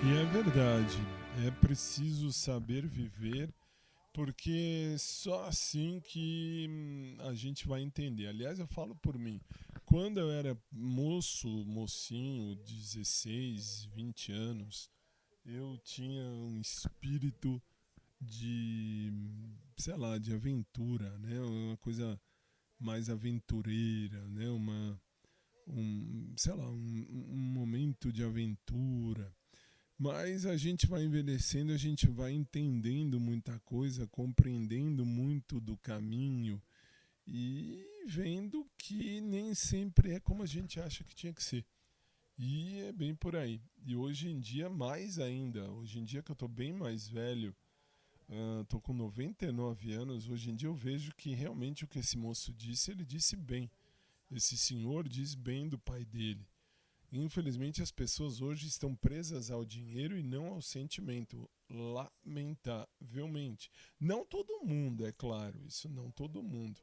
E é verdade, é preciso saber viver, porque só assim que a gente vai entender. Aliás, eu falo por mim, quando eu era mocinho, 16, 20 anos, eu tinha um espírito de, sei lá, de aventura, né? Uma coisa mais aventureira, né? Sei lá, um momento de aventura. Mas a gente vai envelhecendo, a gente vai entendendo muita coisa, compreendendo muito do caminho e vendo que nem sempre é como a gente acha que tinha que ser. E é bem por aí. E hoje em dia, mais ainda, hoje em dia que eu tô bem mais velho, tô com 99 anos, hoje em dia eu vejo que realmente o que esse moço disse, ele disse bem. Esse senhor diz bem do pai dele. Infelizmente as pessoas hoje estão presas ao dinheiro e não ao sentimento, lamentavelmente. Não todo mundo, é claro, isso não todo mundo,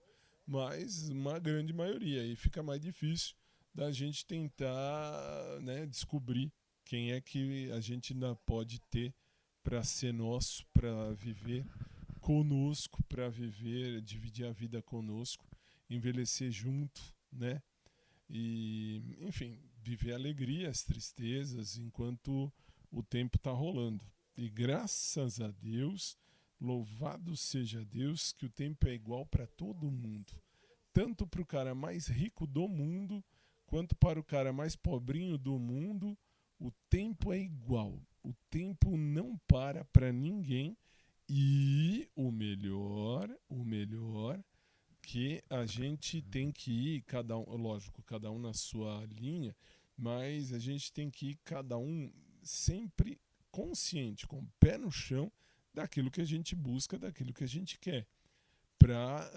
mas uma grande maioria. E fica mais difícil da gente tentar, né, descobrir quem é que a gente ainda pode ter para ser nosso, para viver conosco, para viver, dividir a vida conosco, envelhecer junto, né? E, enfim, viver alegrias, tristezas, enquanto o tempo está rolando. E graças a Deus, louvado seja Deus, que o tempo é igual para todo mundo. Tanto para o cara mais rico do mundo, quanto para o cara mais pobrinho do mundo, o tempo é igual. O tempo não para ninguém. E o melhor, que a gente tem que ir, cada um, lógico, cada um na sua linha, mas a gente tem que ir cada um sempre consciente, com o pé no chão, daquilo que a gente busca, daquilo que a gente quer. Para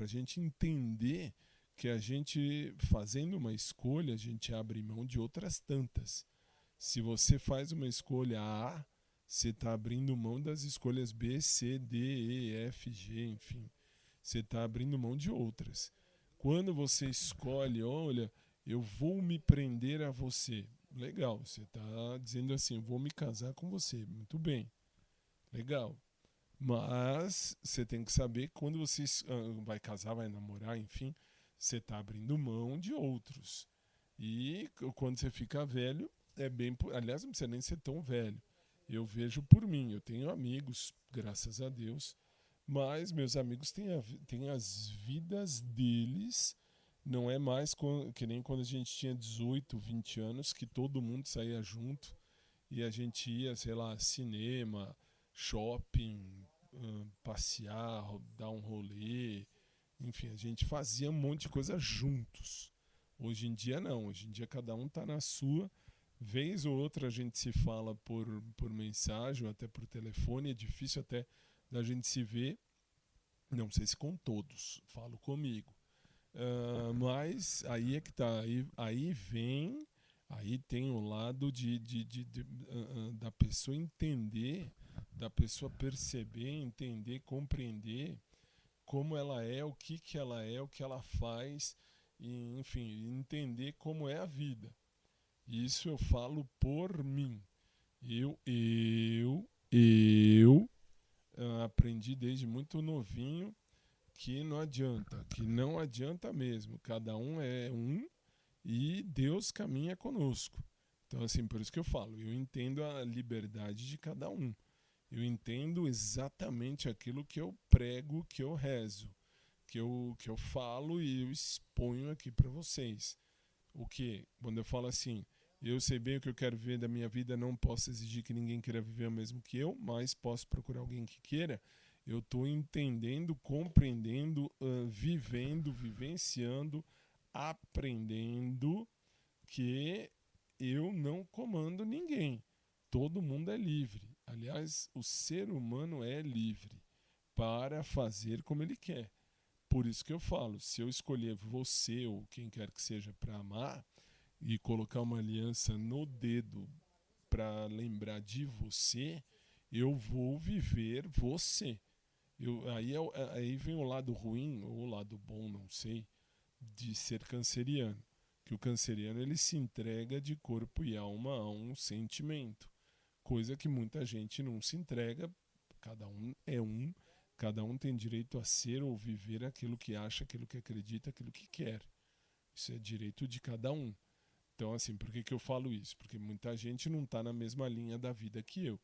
a gente entender que a gente, fazendo uma escolha, a gente abre mão de outras tantas. Se você faz uma escolha A, você está abrindo mão das escolhas B, C, D, E, F, G, enfim. Você está abrindo mão de outras. Quando você escolhe, olha, eu vou me prender a você. Legal, você está dizendo assim, eu vou me casar com você. Muito bem, legal. Mas você tem que saber que quando você vai casar, vai namorar, enfim, você está abrindo mão de outros. E quando você fica velho, aliás, não precisa nem ser tão velho. Eu vejo por mim, eu tenho amigos, graças a Deus, mas meus amigos têm as vidas deles, não é mais que nem quando a gente tinha 18, 20 anos, que todo mundo saía junto e a gente ia, sei lá, cinema, shopping, passear, dar um rolê, enfim, a gente fazia um monte de coisa juntos. Hoje em dia não, hoje em dia cada um está na sua. Vez ou outra a gente se fala por mensagem ou até por telefone, é difícil até da gente se ver, não sei se com todos, falo comigo. Mas aí é que tá, aí tem o lado da pessoa entender, da pessoa perceber, entender, compreender como ela é, o que ela é, o que ela faz, e, enfim, entender como é a vida. Isso eu falo por mim. Eu aprendi desde muito novinho que não adianta mesmo. Cada um é um e Deus caminha conosco. Então, assim, por isso que eu falo, eu entendo a liberdade de cada um. Eu entendo exatamente aquilo que eu prego, que eu rezo, que eu falo e eu exponho aqui para vocês. O que? Quando eu falo assim, eu sei bem o que eu quero viver da minha vida, não posso exigir que ninguém queira viver o mesmo que eu, mas posso procurar alguém que queira. Eu estou entendendo, compreendendo, vivendo, vivenciando, aprendendo que eu não comando ninguém. Todo mundo é livre. Aliás, o ser humano é livre para fazer como ele quer. Por isso que eu falo, se eu escolher você ou quem quer que seja para amar e colocar uma aliança no dedo para lembrar de você, eu vou viver você. Aí vem o lado ruim ou o lado bom, não sei, de ser canceriano. Que o canceriano ele se entrega de corpo e alma a um sentimento. Coisa que muita gente não se entrega, cada um é um, cada um tem direito a ser ou viver aquilo que acha, aquilo que acredita, aquilo que quer. Isso é direito de cada um. Então, assim, por que eu falo isso? Porque muita gente não está na mesma linha da vida que eu.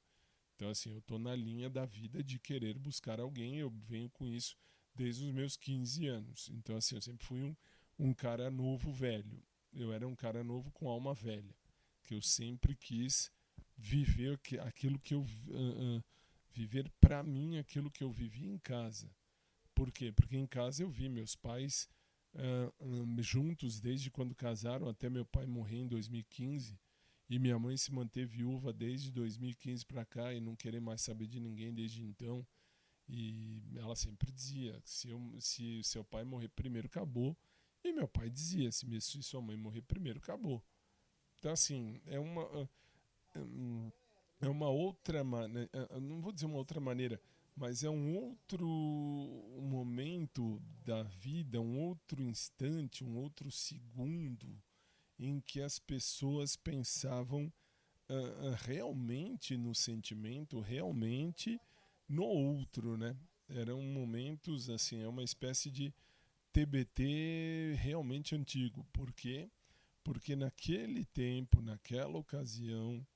Então, assim, eu estou na linha da vida de querer buscar alguém, eu venho com isso desde os meus 15 anos. Então, assim, eu sempre fui um cara novo, velho. Eu era um cara novo com alma velha. Que eu sempre quis viver aquilo que eu... viver para mim aquilo que eu vivi em casa. Por quê? Porque em casa eu vi meus pais juntos desde quando casaram até meu pai morrer em 2015 e minha mãe se manteve viúva desde 2015 para cá e não querer mais saber de ninguém desde então. E ela sempre dizia, se seu pai morrer primeiro, acabou. E meu pai dizia, se sua mãe morrer primeiro, acabou. Então, assim, é uma outra maneira, não vou dizer uma outra maneira, mas é um outro momento da vida, um outro instante, um outro segundo em que as pessoas pensavam realmente no sentimento, realmente no outro, né? Eram momentos, assim, é uma espécie de TBT realmente antigo, porque porque naquele tempo, naquela ocasião,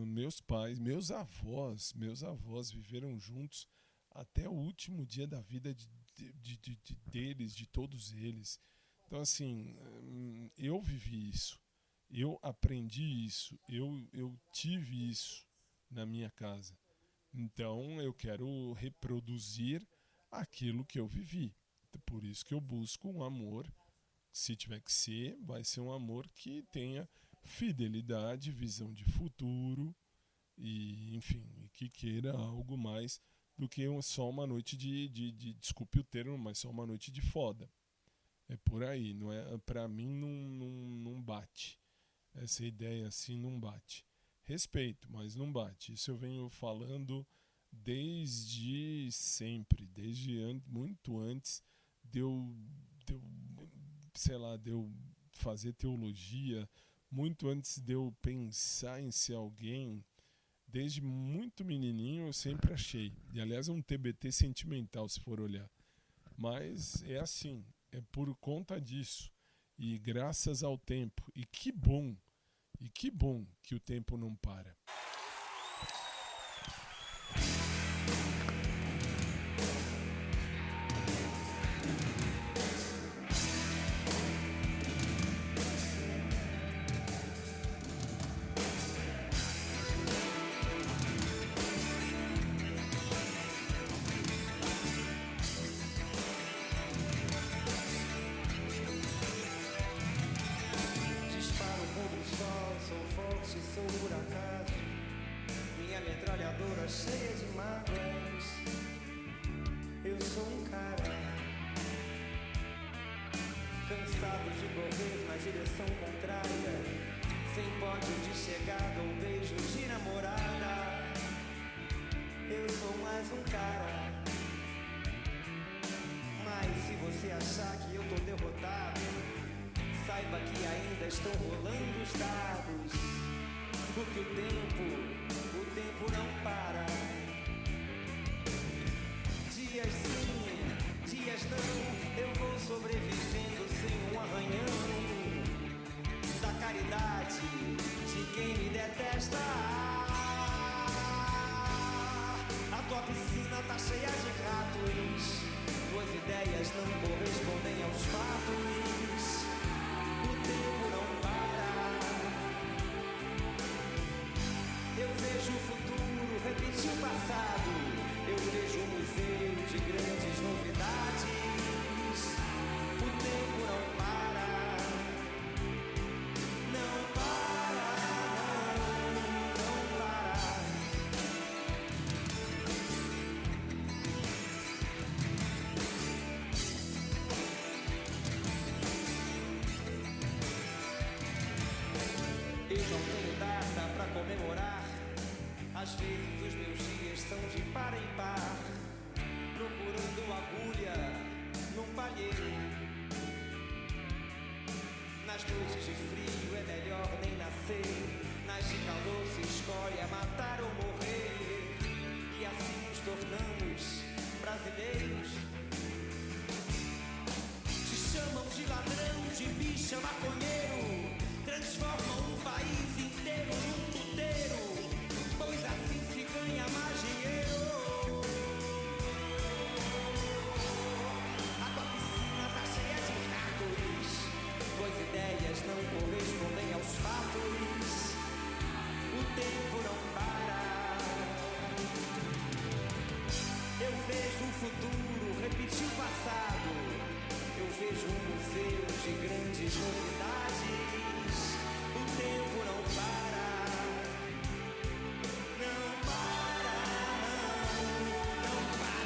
meus pais, meus avós viveram juntos até o último dia da vida deles, de todos eles. Então, assim, eu vivi isso, eu aprendi isso, eu tive isso na minha casa. Então, eu quero reproduzir aquilo que eu vivi. Por isso que eu busco um amor, se tiver que ser, vai ser um amor que tenha fidelidade, visão de futuro e, enfim, que queira algo mais do que só uma noite desculpe o termo, mas só uma noite de foda. É por aí, não é? Pra mim não bate. Essa ideia assim não bate. Respeito, mas não bate. Isso eu venho falando desde sempre, muito antes de eu fazer teologia, muito antes de eu pensar em ser alguém. Desde muito menininho eu sempre achei. E aliás é um TBT sentimental, se for olhar. Mas é assim, é por conta disso. E graças ao tempo. E que bom que o tempo não para. Disparo contra o sol, sou forte, sou por acaso. Minha metralhadora cheia de mágoas. Eu sou um cara cansado de correr na direção contrária, sem pódio de chegada ou beijo de namorada. Eu sou mais um cara. Mas se você achar que eu tô derrotado, saiba que ainda estão rolando os dados. Porque o tempo não para. Dias sim, dias não, eu vou sobrevivendo sem um arranhão da caridade de quem me detesta. A tua piscina tá cheia de ratos, tuas ideias não correspondem aos fatos. O tempo não para. Eu vejo o futuro repetir o passado. Eu vejo um museu de grandes novidades. O tempo não para. Não para, não para. Eu não tenho data pra comemorar. Às vezes os meus dias são de par em par, procurando agulha num palheiro. Nas noites de frio é melhor nem nascer. Nas de calor se escolhe a matar ou morrer. E assim nos tornamos brasileiros. Te chamam de ladrão, de bicha, maconheiro. Transformam um país inteiro num puteiro, pois assim se ganha mais dinheiro. A tua piscina tá cheia de ratos, tuas ideias não correspondem aos fatos. O tempo não para. Eu vejo o futuro repetir o passado. Eu vejo um museu de grandes novidades. O tempo não para. Não para, não para.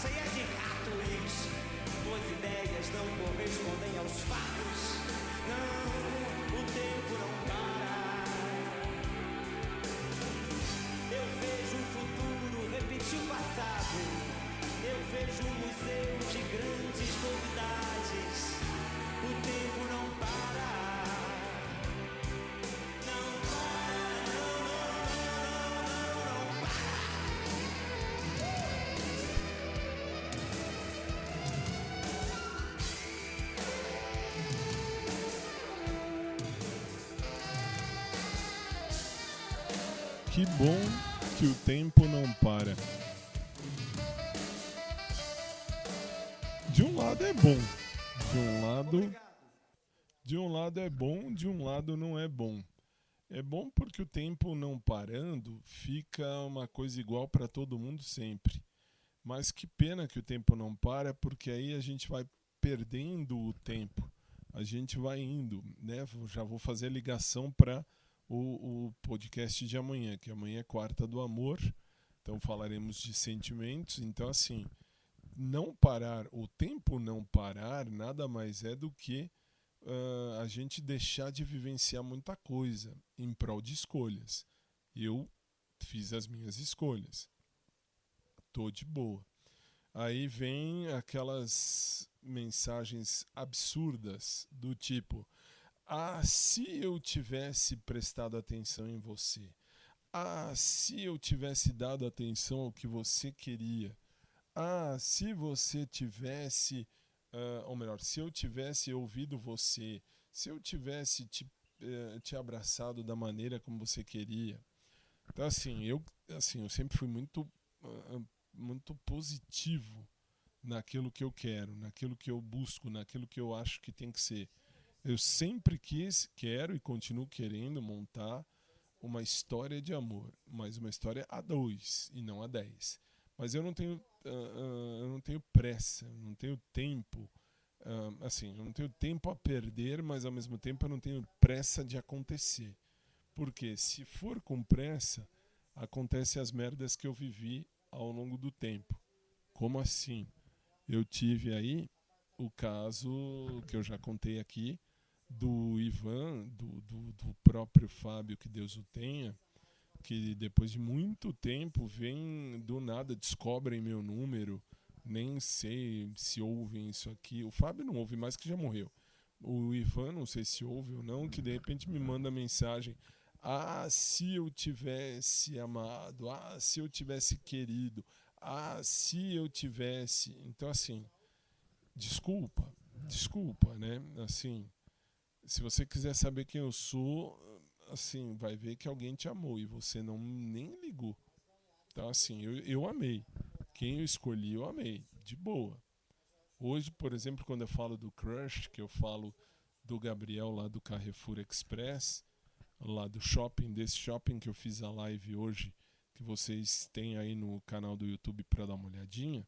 cheia de ratos. Tuas ideias não correspondem aos fatos. Não, o tempo não para. Eu vejo o futuro repetir o passado. Eu vejo um museu de grandes novidades. O tempo não para. Não para, não para. Que bom que o tempo não para. De um lado é bom, de um lado é bom, de um lado não é bom. É bom porque o tempo não parando fica uma coisa igual para todo mundo sempre. Mas que pena que o tempo não para, porque aí a gente vai perdendo o tempo. A gente vai indo, né? Já vou fazer a ligação para o podcast de amanhã, que amanhã é Quarta do Amor. Então falaremos de sentimentos. Então assim, não parar, o tempo não parar, nada mais é do que a gente deixar de vivenciar muita coisa em prol de escolhas. Eu fiz as minhas escolhas. Tô de boa. Aí vem aquelas mensagens absurdas do tipo: ah, se eu tivesse prestado atenção em você. Ah, se eu tivesse dado atenção ao que você queria. Ah, se você tivesse, ou melhor, se eu tivesse ouvido você, se eu tivesse te abraçado da maneira como você queria. Então, assim, eu sempre fui muito positivo naquilo que eu quero, naquilo que eu busco, naquilo que eu acho que tem que ser. Eu sempre quero e continuo querendo montar uma história de amor, mas uma história a 2 e não a 10. Mas eu não tenho pressa, eu não tenho tempo, eu não tenho tempo a perder, mas ao mesmo tempo eu não tenho pressa de acontecer. Porque se for com pressa, acontecem as merdas que eu vivi ao longo do tempo. Como assim? Eu tive aí o caso que eu já contei aqui, do Ivan, do próprio Fábio, que Deus o tenha, que depois de muito tempo vem do nada, descobrem meu número, nem sei se ouvem isso aqui. O Fábio não ouve mais, que já morreu. O Ivan, não sei se ouve ou não, que de repente me manda mensagem: ah, se eu tivesse amado, ah, se eu tivesse querido, ah, se eu tivesse... Então, assim, desculpa, né? Assim, se você quiser saber quem eu sou, assim, vai ver que alguém te amou e você nem ligou. Então, assim, eu amei. Quem eu escolhi, eu amei. De boa. Hoje, por exemplo, quando eu falo do crush, que eu falo do Gabriel lá do Carrefour Express, lá do shopping, desse shopping que eu fiz a live hoje, que vocês têm aí no canal do YouTube para dar uma olhadinha.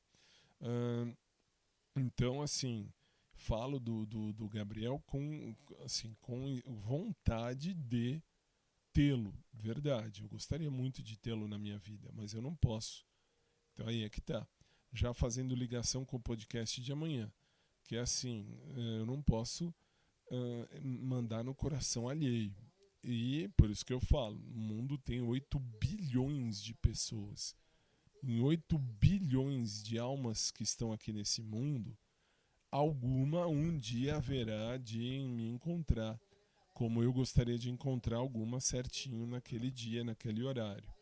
Então, assim, falo do Gabriel com vontade de tê-lo, verdade. Eu gostaria muito de tê-lo na minha vida, mas eu não posso. Então aí é que tá. Já fazendo ligação com o podcast de amanhã, que é assim, eu não posso mandar no coração alheio. E por isso que eu falo, o mundo tem 8 bilhões de pessoas. Em 8 bilhões de almas que estão aqui nesse mundo, alguma um dia haverá de me encontrar, como eu gostaria de encontrar alguma certinho naquele dia, naquele horário.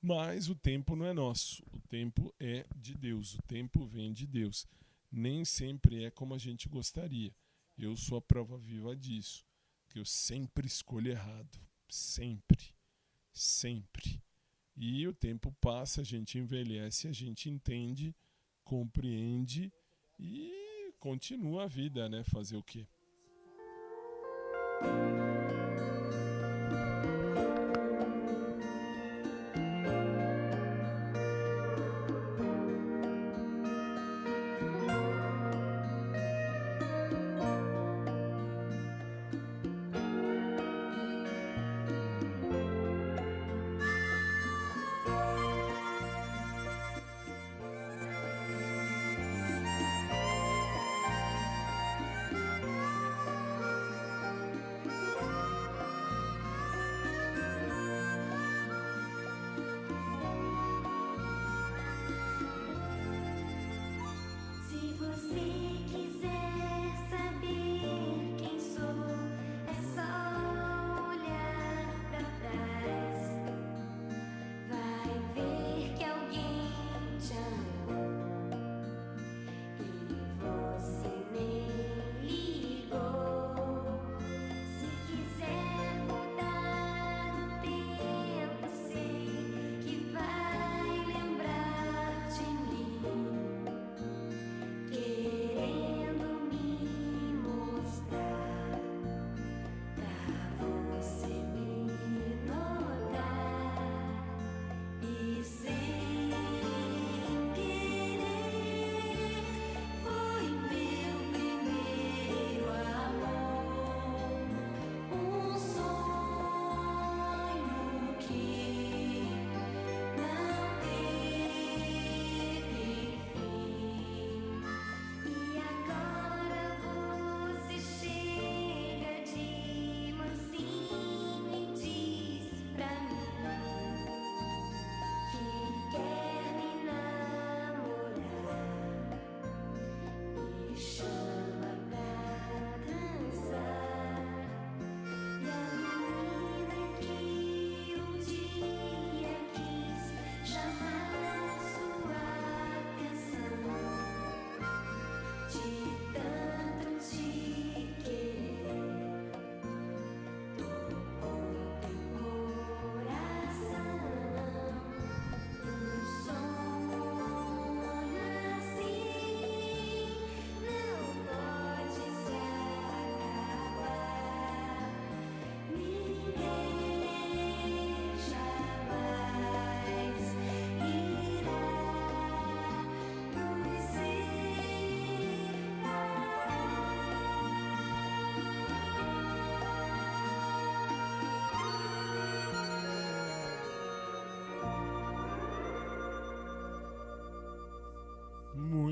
Mas o tempo não é nosso, o tempo é de Deus, o tempo vem de Deus. Nem sempre é como a gente gostaria. Eu sou a prova viva disso, que eu sempre escolho errado, sempre. E o tempo passa, a gente envelhece, a gente entende, compreende e continua a vida, né? Fazer o quê?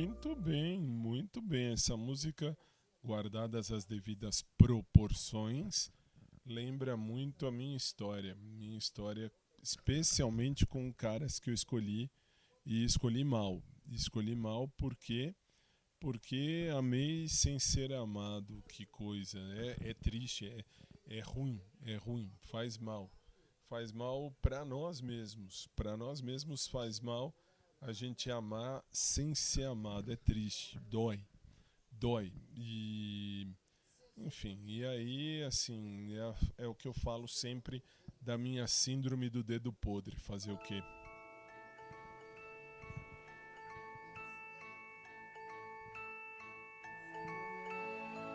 Muito bem, muito bem. Essa música, guardadas as devidas proporções, lembra muito a minha história. Minha história, especialmente com caras que eu escolhi e escolhi mal. Escolhi mal porque amei sem ser amado. Que coisa, é triste, é ruim, faz mal. Faz mal para nós mesmos. Para nós mesmos faz mal a gente amar sem ser amado. É triste, dói. E, enfim, e aí, assim, é o que eu falo sempre da minha síndrome do dedo podre. Fazer o quê?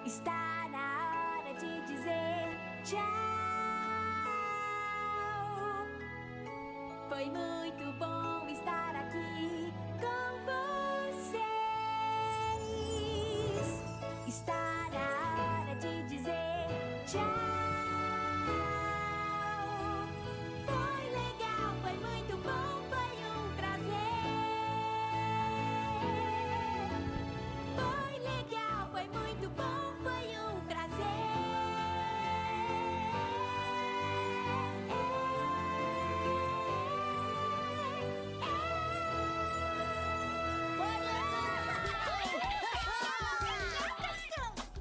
Está na hora de dizer tchau. Foi muito bom estar aqui com vocês. Está na hora de dizer tchau. Foi legal, foi muito bom, foi um prazer. Foi legal, foi muito bom, foi um prazer.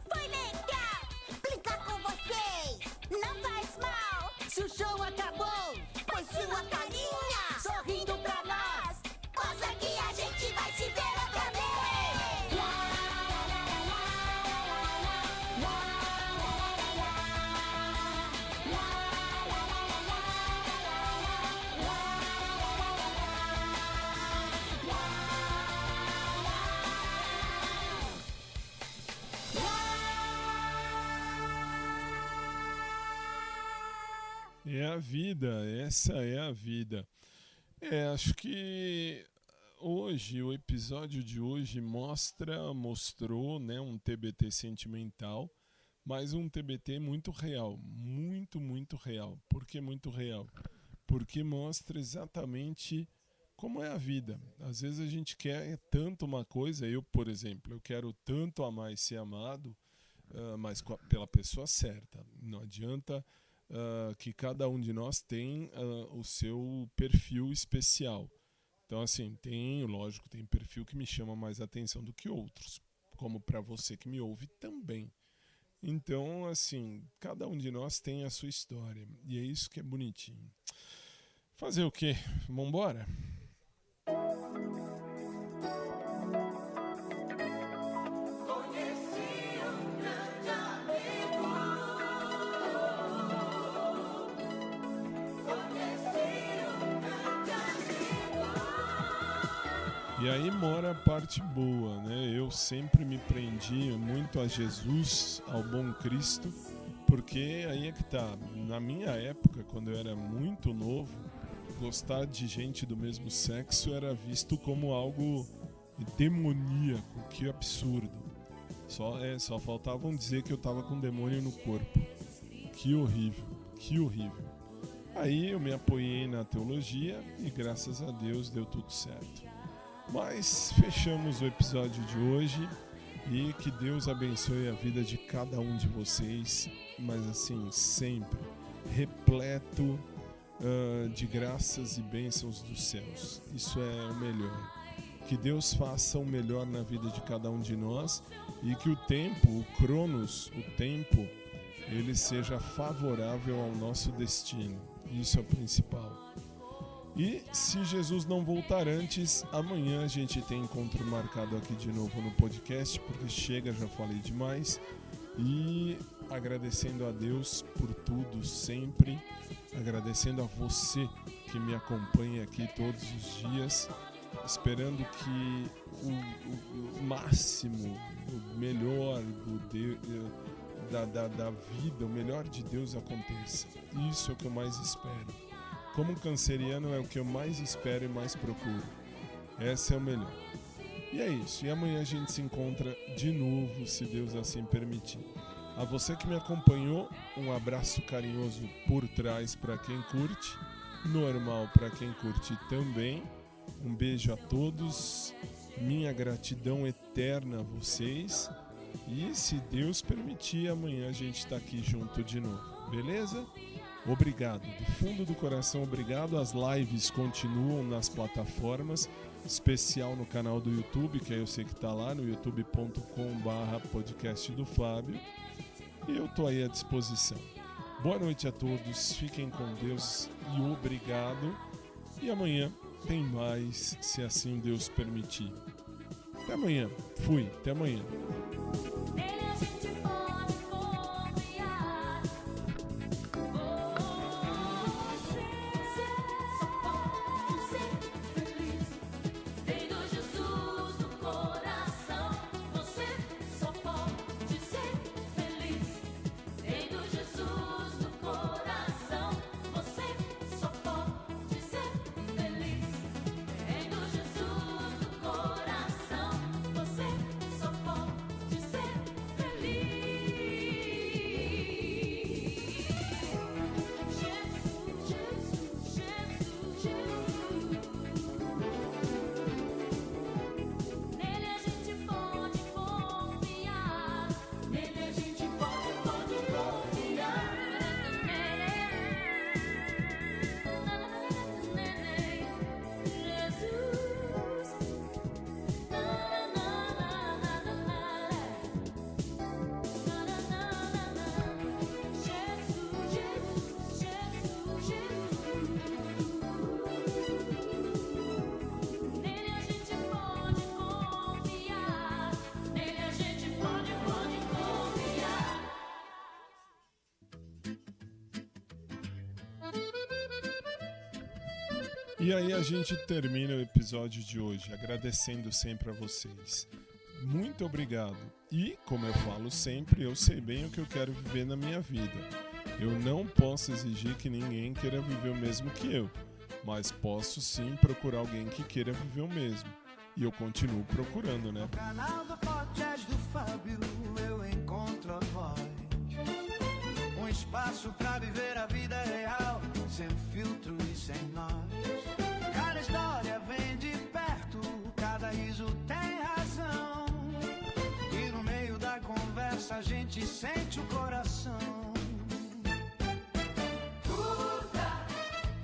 Foi legal brincar com vocês. Não faz mal se o show acabou. Pois sua carinha sorrindo pra nós mostra que a gente vai se ver outra vez. É a vida, essa é a vida. Acho que hoje, o episódio de hoje mostrou, né, um TBT sentimental, mas um TBT muito real, muito real. Por que muito real? Porque mostra exatamente como é a vida. Às vezes a gente quer tanto uma coisa, eu, por exemplo, eu quero tanto amar e ser amado, mas pela pessoa certa. Não adianta que cada um de nós tem o seu perfil especial. Então, assim, lógico, tem perfil que me chama mais atenção do que outros, como para você que me ouve também. Então, assim, cada um de nós tem a sua história, e é isso que é bonitinho. Fazer o quê? Vambora? E aí mora a parte boa, né? Eu sempre me prendi muito a Jesus, ao bom Cristo, porque aí é que tá. Na minha época, quando eu era muito novo, gostar de gente do mesmo sexo era visto como algo demoníaco, que absurdo. Só faltavam dizer que eu tava com um demônio no corpo. Que horrível. Aí eu me apoiei na teologia e graças a Deus deu tudo certo. Mas fechamos o episódio de hoje e que Deus abençoe a vida de cada um de vocês, mas assim, sempre repleto de graças e bênçãos dos céus. Isso é o melhor. Que Deus faça o melhor na vida de cada um de nós e que o tempo, o Cronos, o tempo, ele seja favorável ao nosso destino. Isso é o principal. E se Jesus não voltar antes, amanhã a gente tem encontro marcado aqui de novo no podcast, porque chega, já falei demais. E agradecendo a Deus por tudo sempre, agradecendo a você que me acompanha aqui todos os dias, esperando que o máximo, o melhor da vida, o melhor de Deus aconteça. Isso é o que eu mais espero. Como canceriano é o que eu mais espero e mais procuro. Essa é o melhor. E é isso. E amanhã a gente se encontra de novo, se Deus assim permitir. A você que me acompanhou, um abraço carinhoso por trás para quem curte. Normal para quem curte também. Um beijo a todos minha gratidão eterna a vocês. E se Deus permitir, amanhã a gente está aqui junto de novo, beleza? Obrigado, do fundo do coração, obrigado. As lives continuam nas plataformas, especial no canal do YouTube, que aí eu sei que está lá no youtube.com/podcast do Fábio. E eu estou aí à disposição. Boa noite a todos, fiquem com Deus e obrigado. E amanhã tem mais, se assim Deus permitir. Até amanhã, fui, até amanhã. Nele a gente pode confiar. Você só pode ser feliz. Tendo Jesus no coração. Você só pode ser feliz. Tendo Jesus no coração. Você só pode ser feliz. Tendo Jesus no coração. Você só pode ser Nele a gente pode confiar. Nele a gente pode confiar. Jesus. Nele a gente pode confiar. Nele a gente pode confiar. E aí a gente termina o episódio de hoje agradecendo sempre a vocês. Muito obrigado. E, como eu falo sempre, eu sei bem o que eu quero viver na minha vida. Eu não posso exigir que ninguém queira viver o mesmo que eu, mas posso sim procurar alguém que queira viver o mesmo. E eu continuo procurando, né? Canal do podcast do Fábio, eu encontro a voz. Um espaço pra viver a vida real, sem filtro e sem nós. Cada história vem de perto, cada riso tem razão. E no meio da conversa a gente sente o coração. Curta,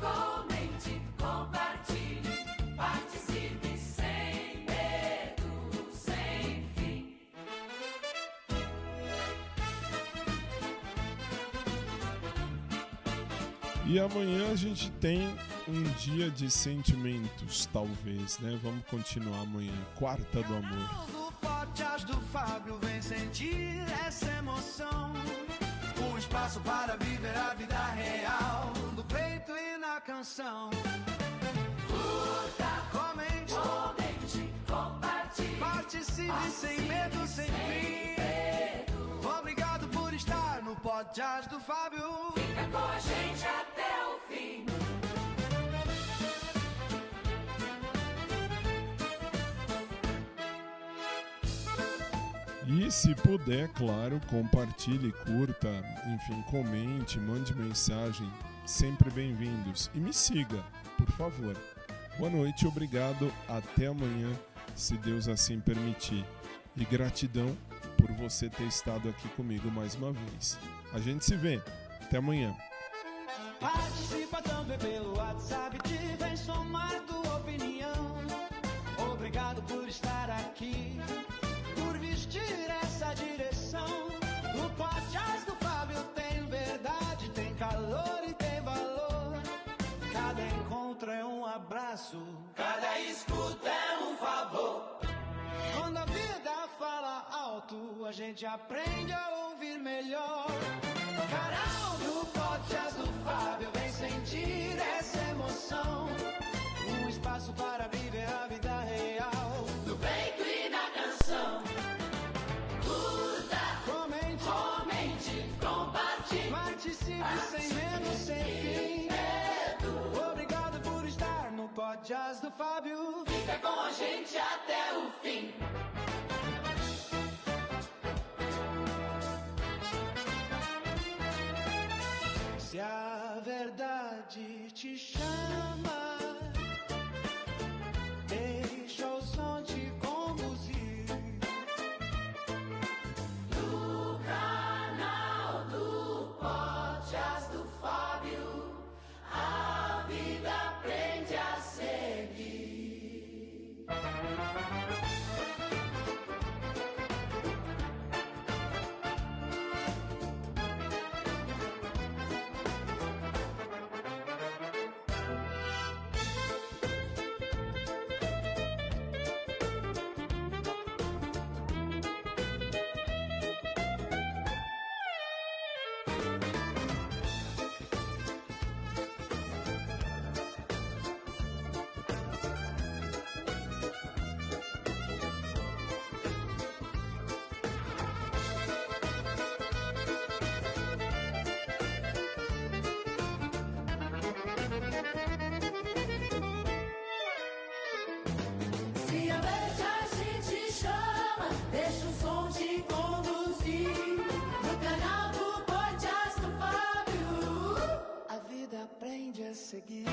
comente, compartilhe, participe sem medo, sem fim. E amanhã a gente tem um dia de sentimentos, talvez, né? Vamos continuar amanhã, quarta do amor. Do podcast do Fábio, vem sentir essa emoção. Um espaço para viver a vida real, do peito e na canção. Curta, comente, Compartilhe, participe sem medo, sem fim. Obrigado por estar no podcast do Fábio. fica com a gente até o fim. E se puder, claro, compartilhe, curta, enfim, comente, mande mensagem, sempre bem-vindos. E me siga, por favor. Boa noite, obrigado, até amanhã, se Deus assim permitir. E gratidão por você ter estado aqui comigo mais uma vez. A gente se vê, até amanhã. Participa também pelo WhatsApp, te vem somar tua opinião. Obrigado por estar aqui, por vestir essa direção. O podcast do Fábio tem verdade, tem calor e tem valor. Cada encontro é um abraço, cada escuta é um favor. Quando a vida fala alto, a gente aprende a ouvir melhor. Canal do podcast do Fábio, vem sentir essa emoção. Um espaço para viver a vida real, Do peito e na canção. Curta, comente, compartilhe, participe sem medo, sem fim. Obrigado por estar no podcast do Fábio. fica com a gente até o fim. Se a verdade te chama, deixa o som te deixa o som te conduzir. No canal do podcast do Fábio, A vida aprende a seguir.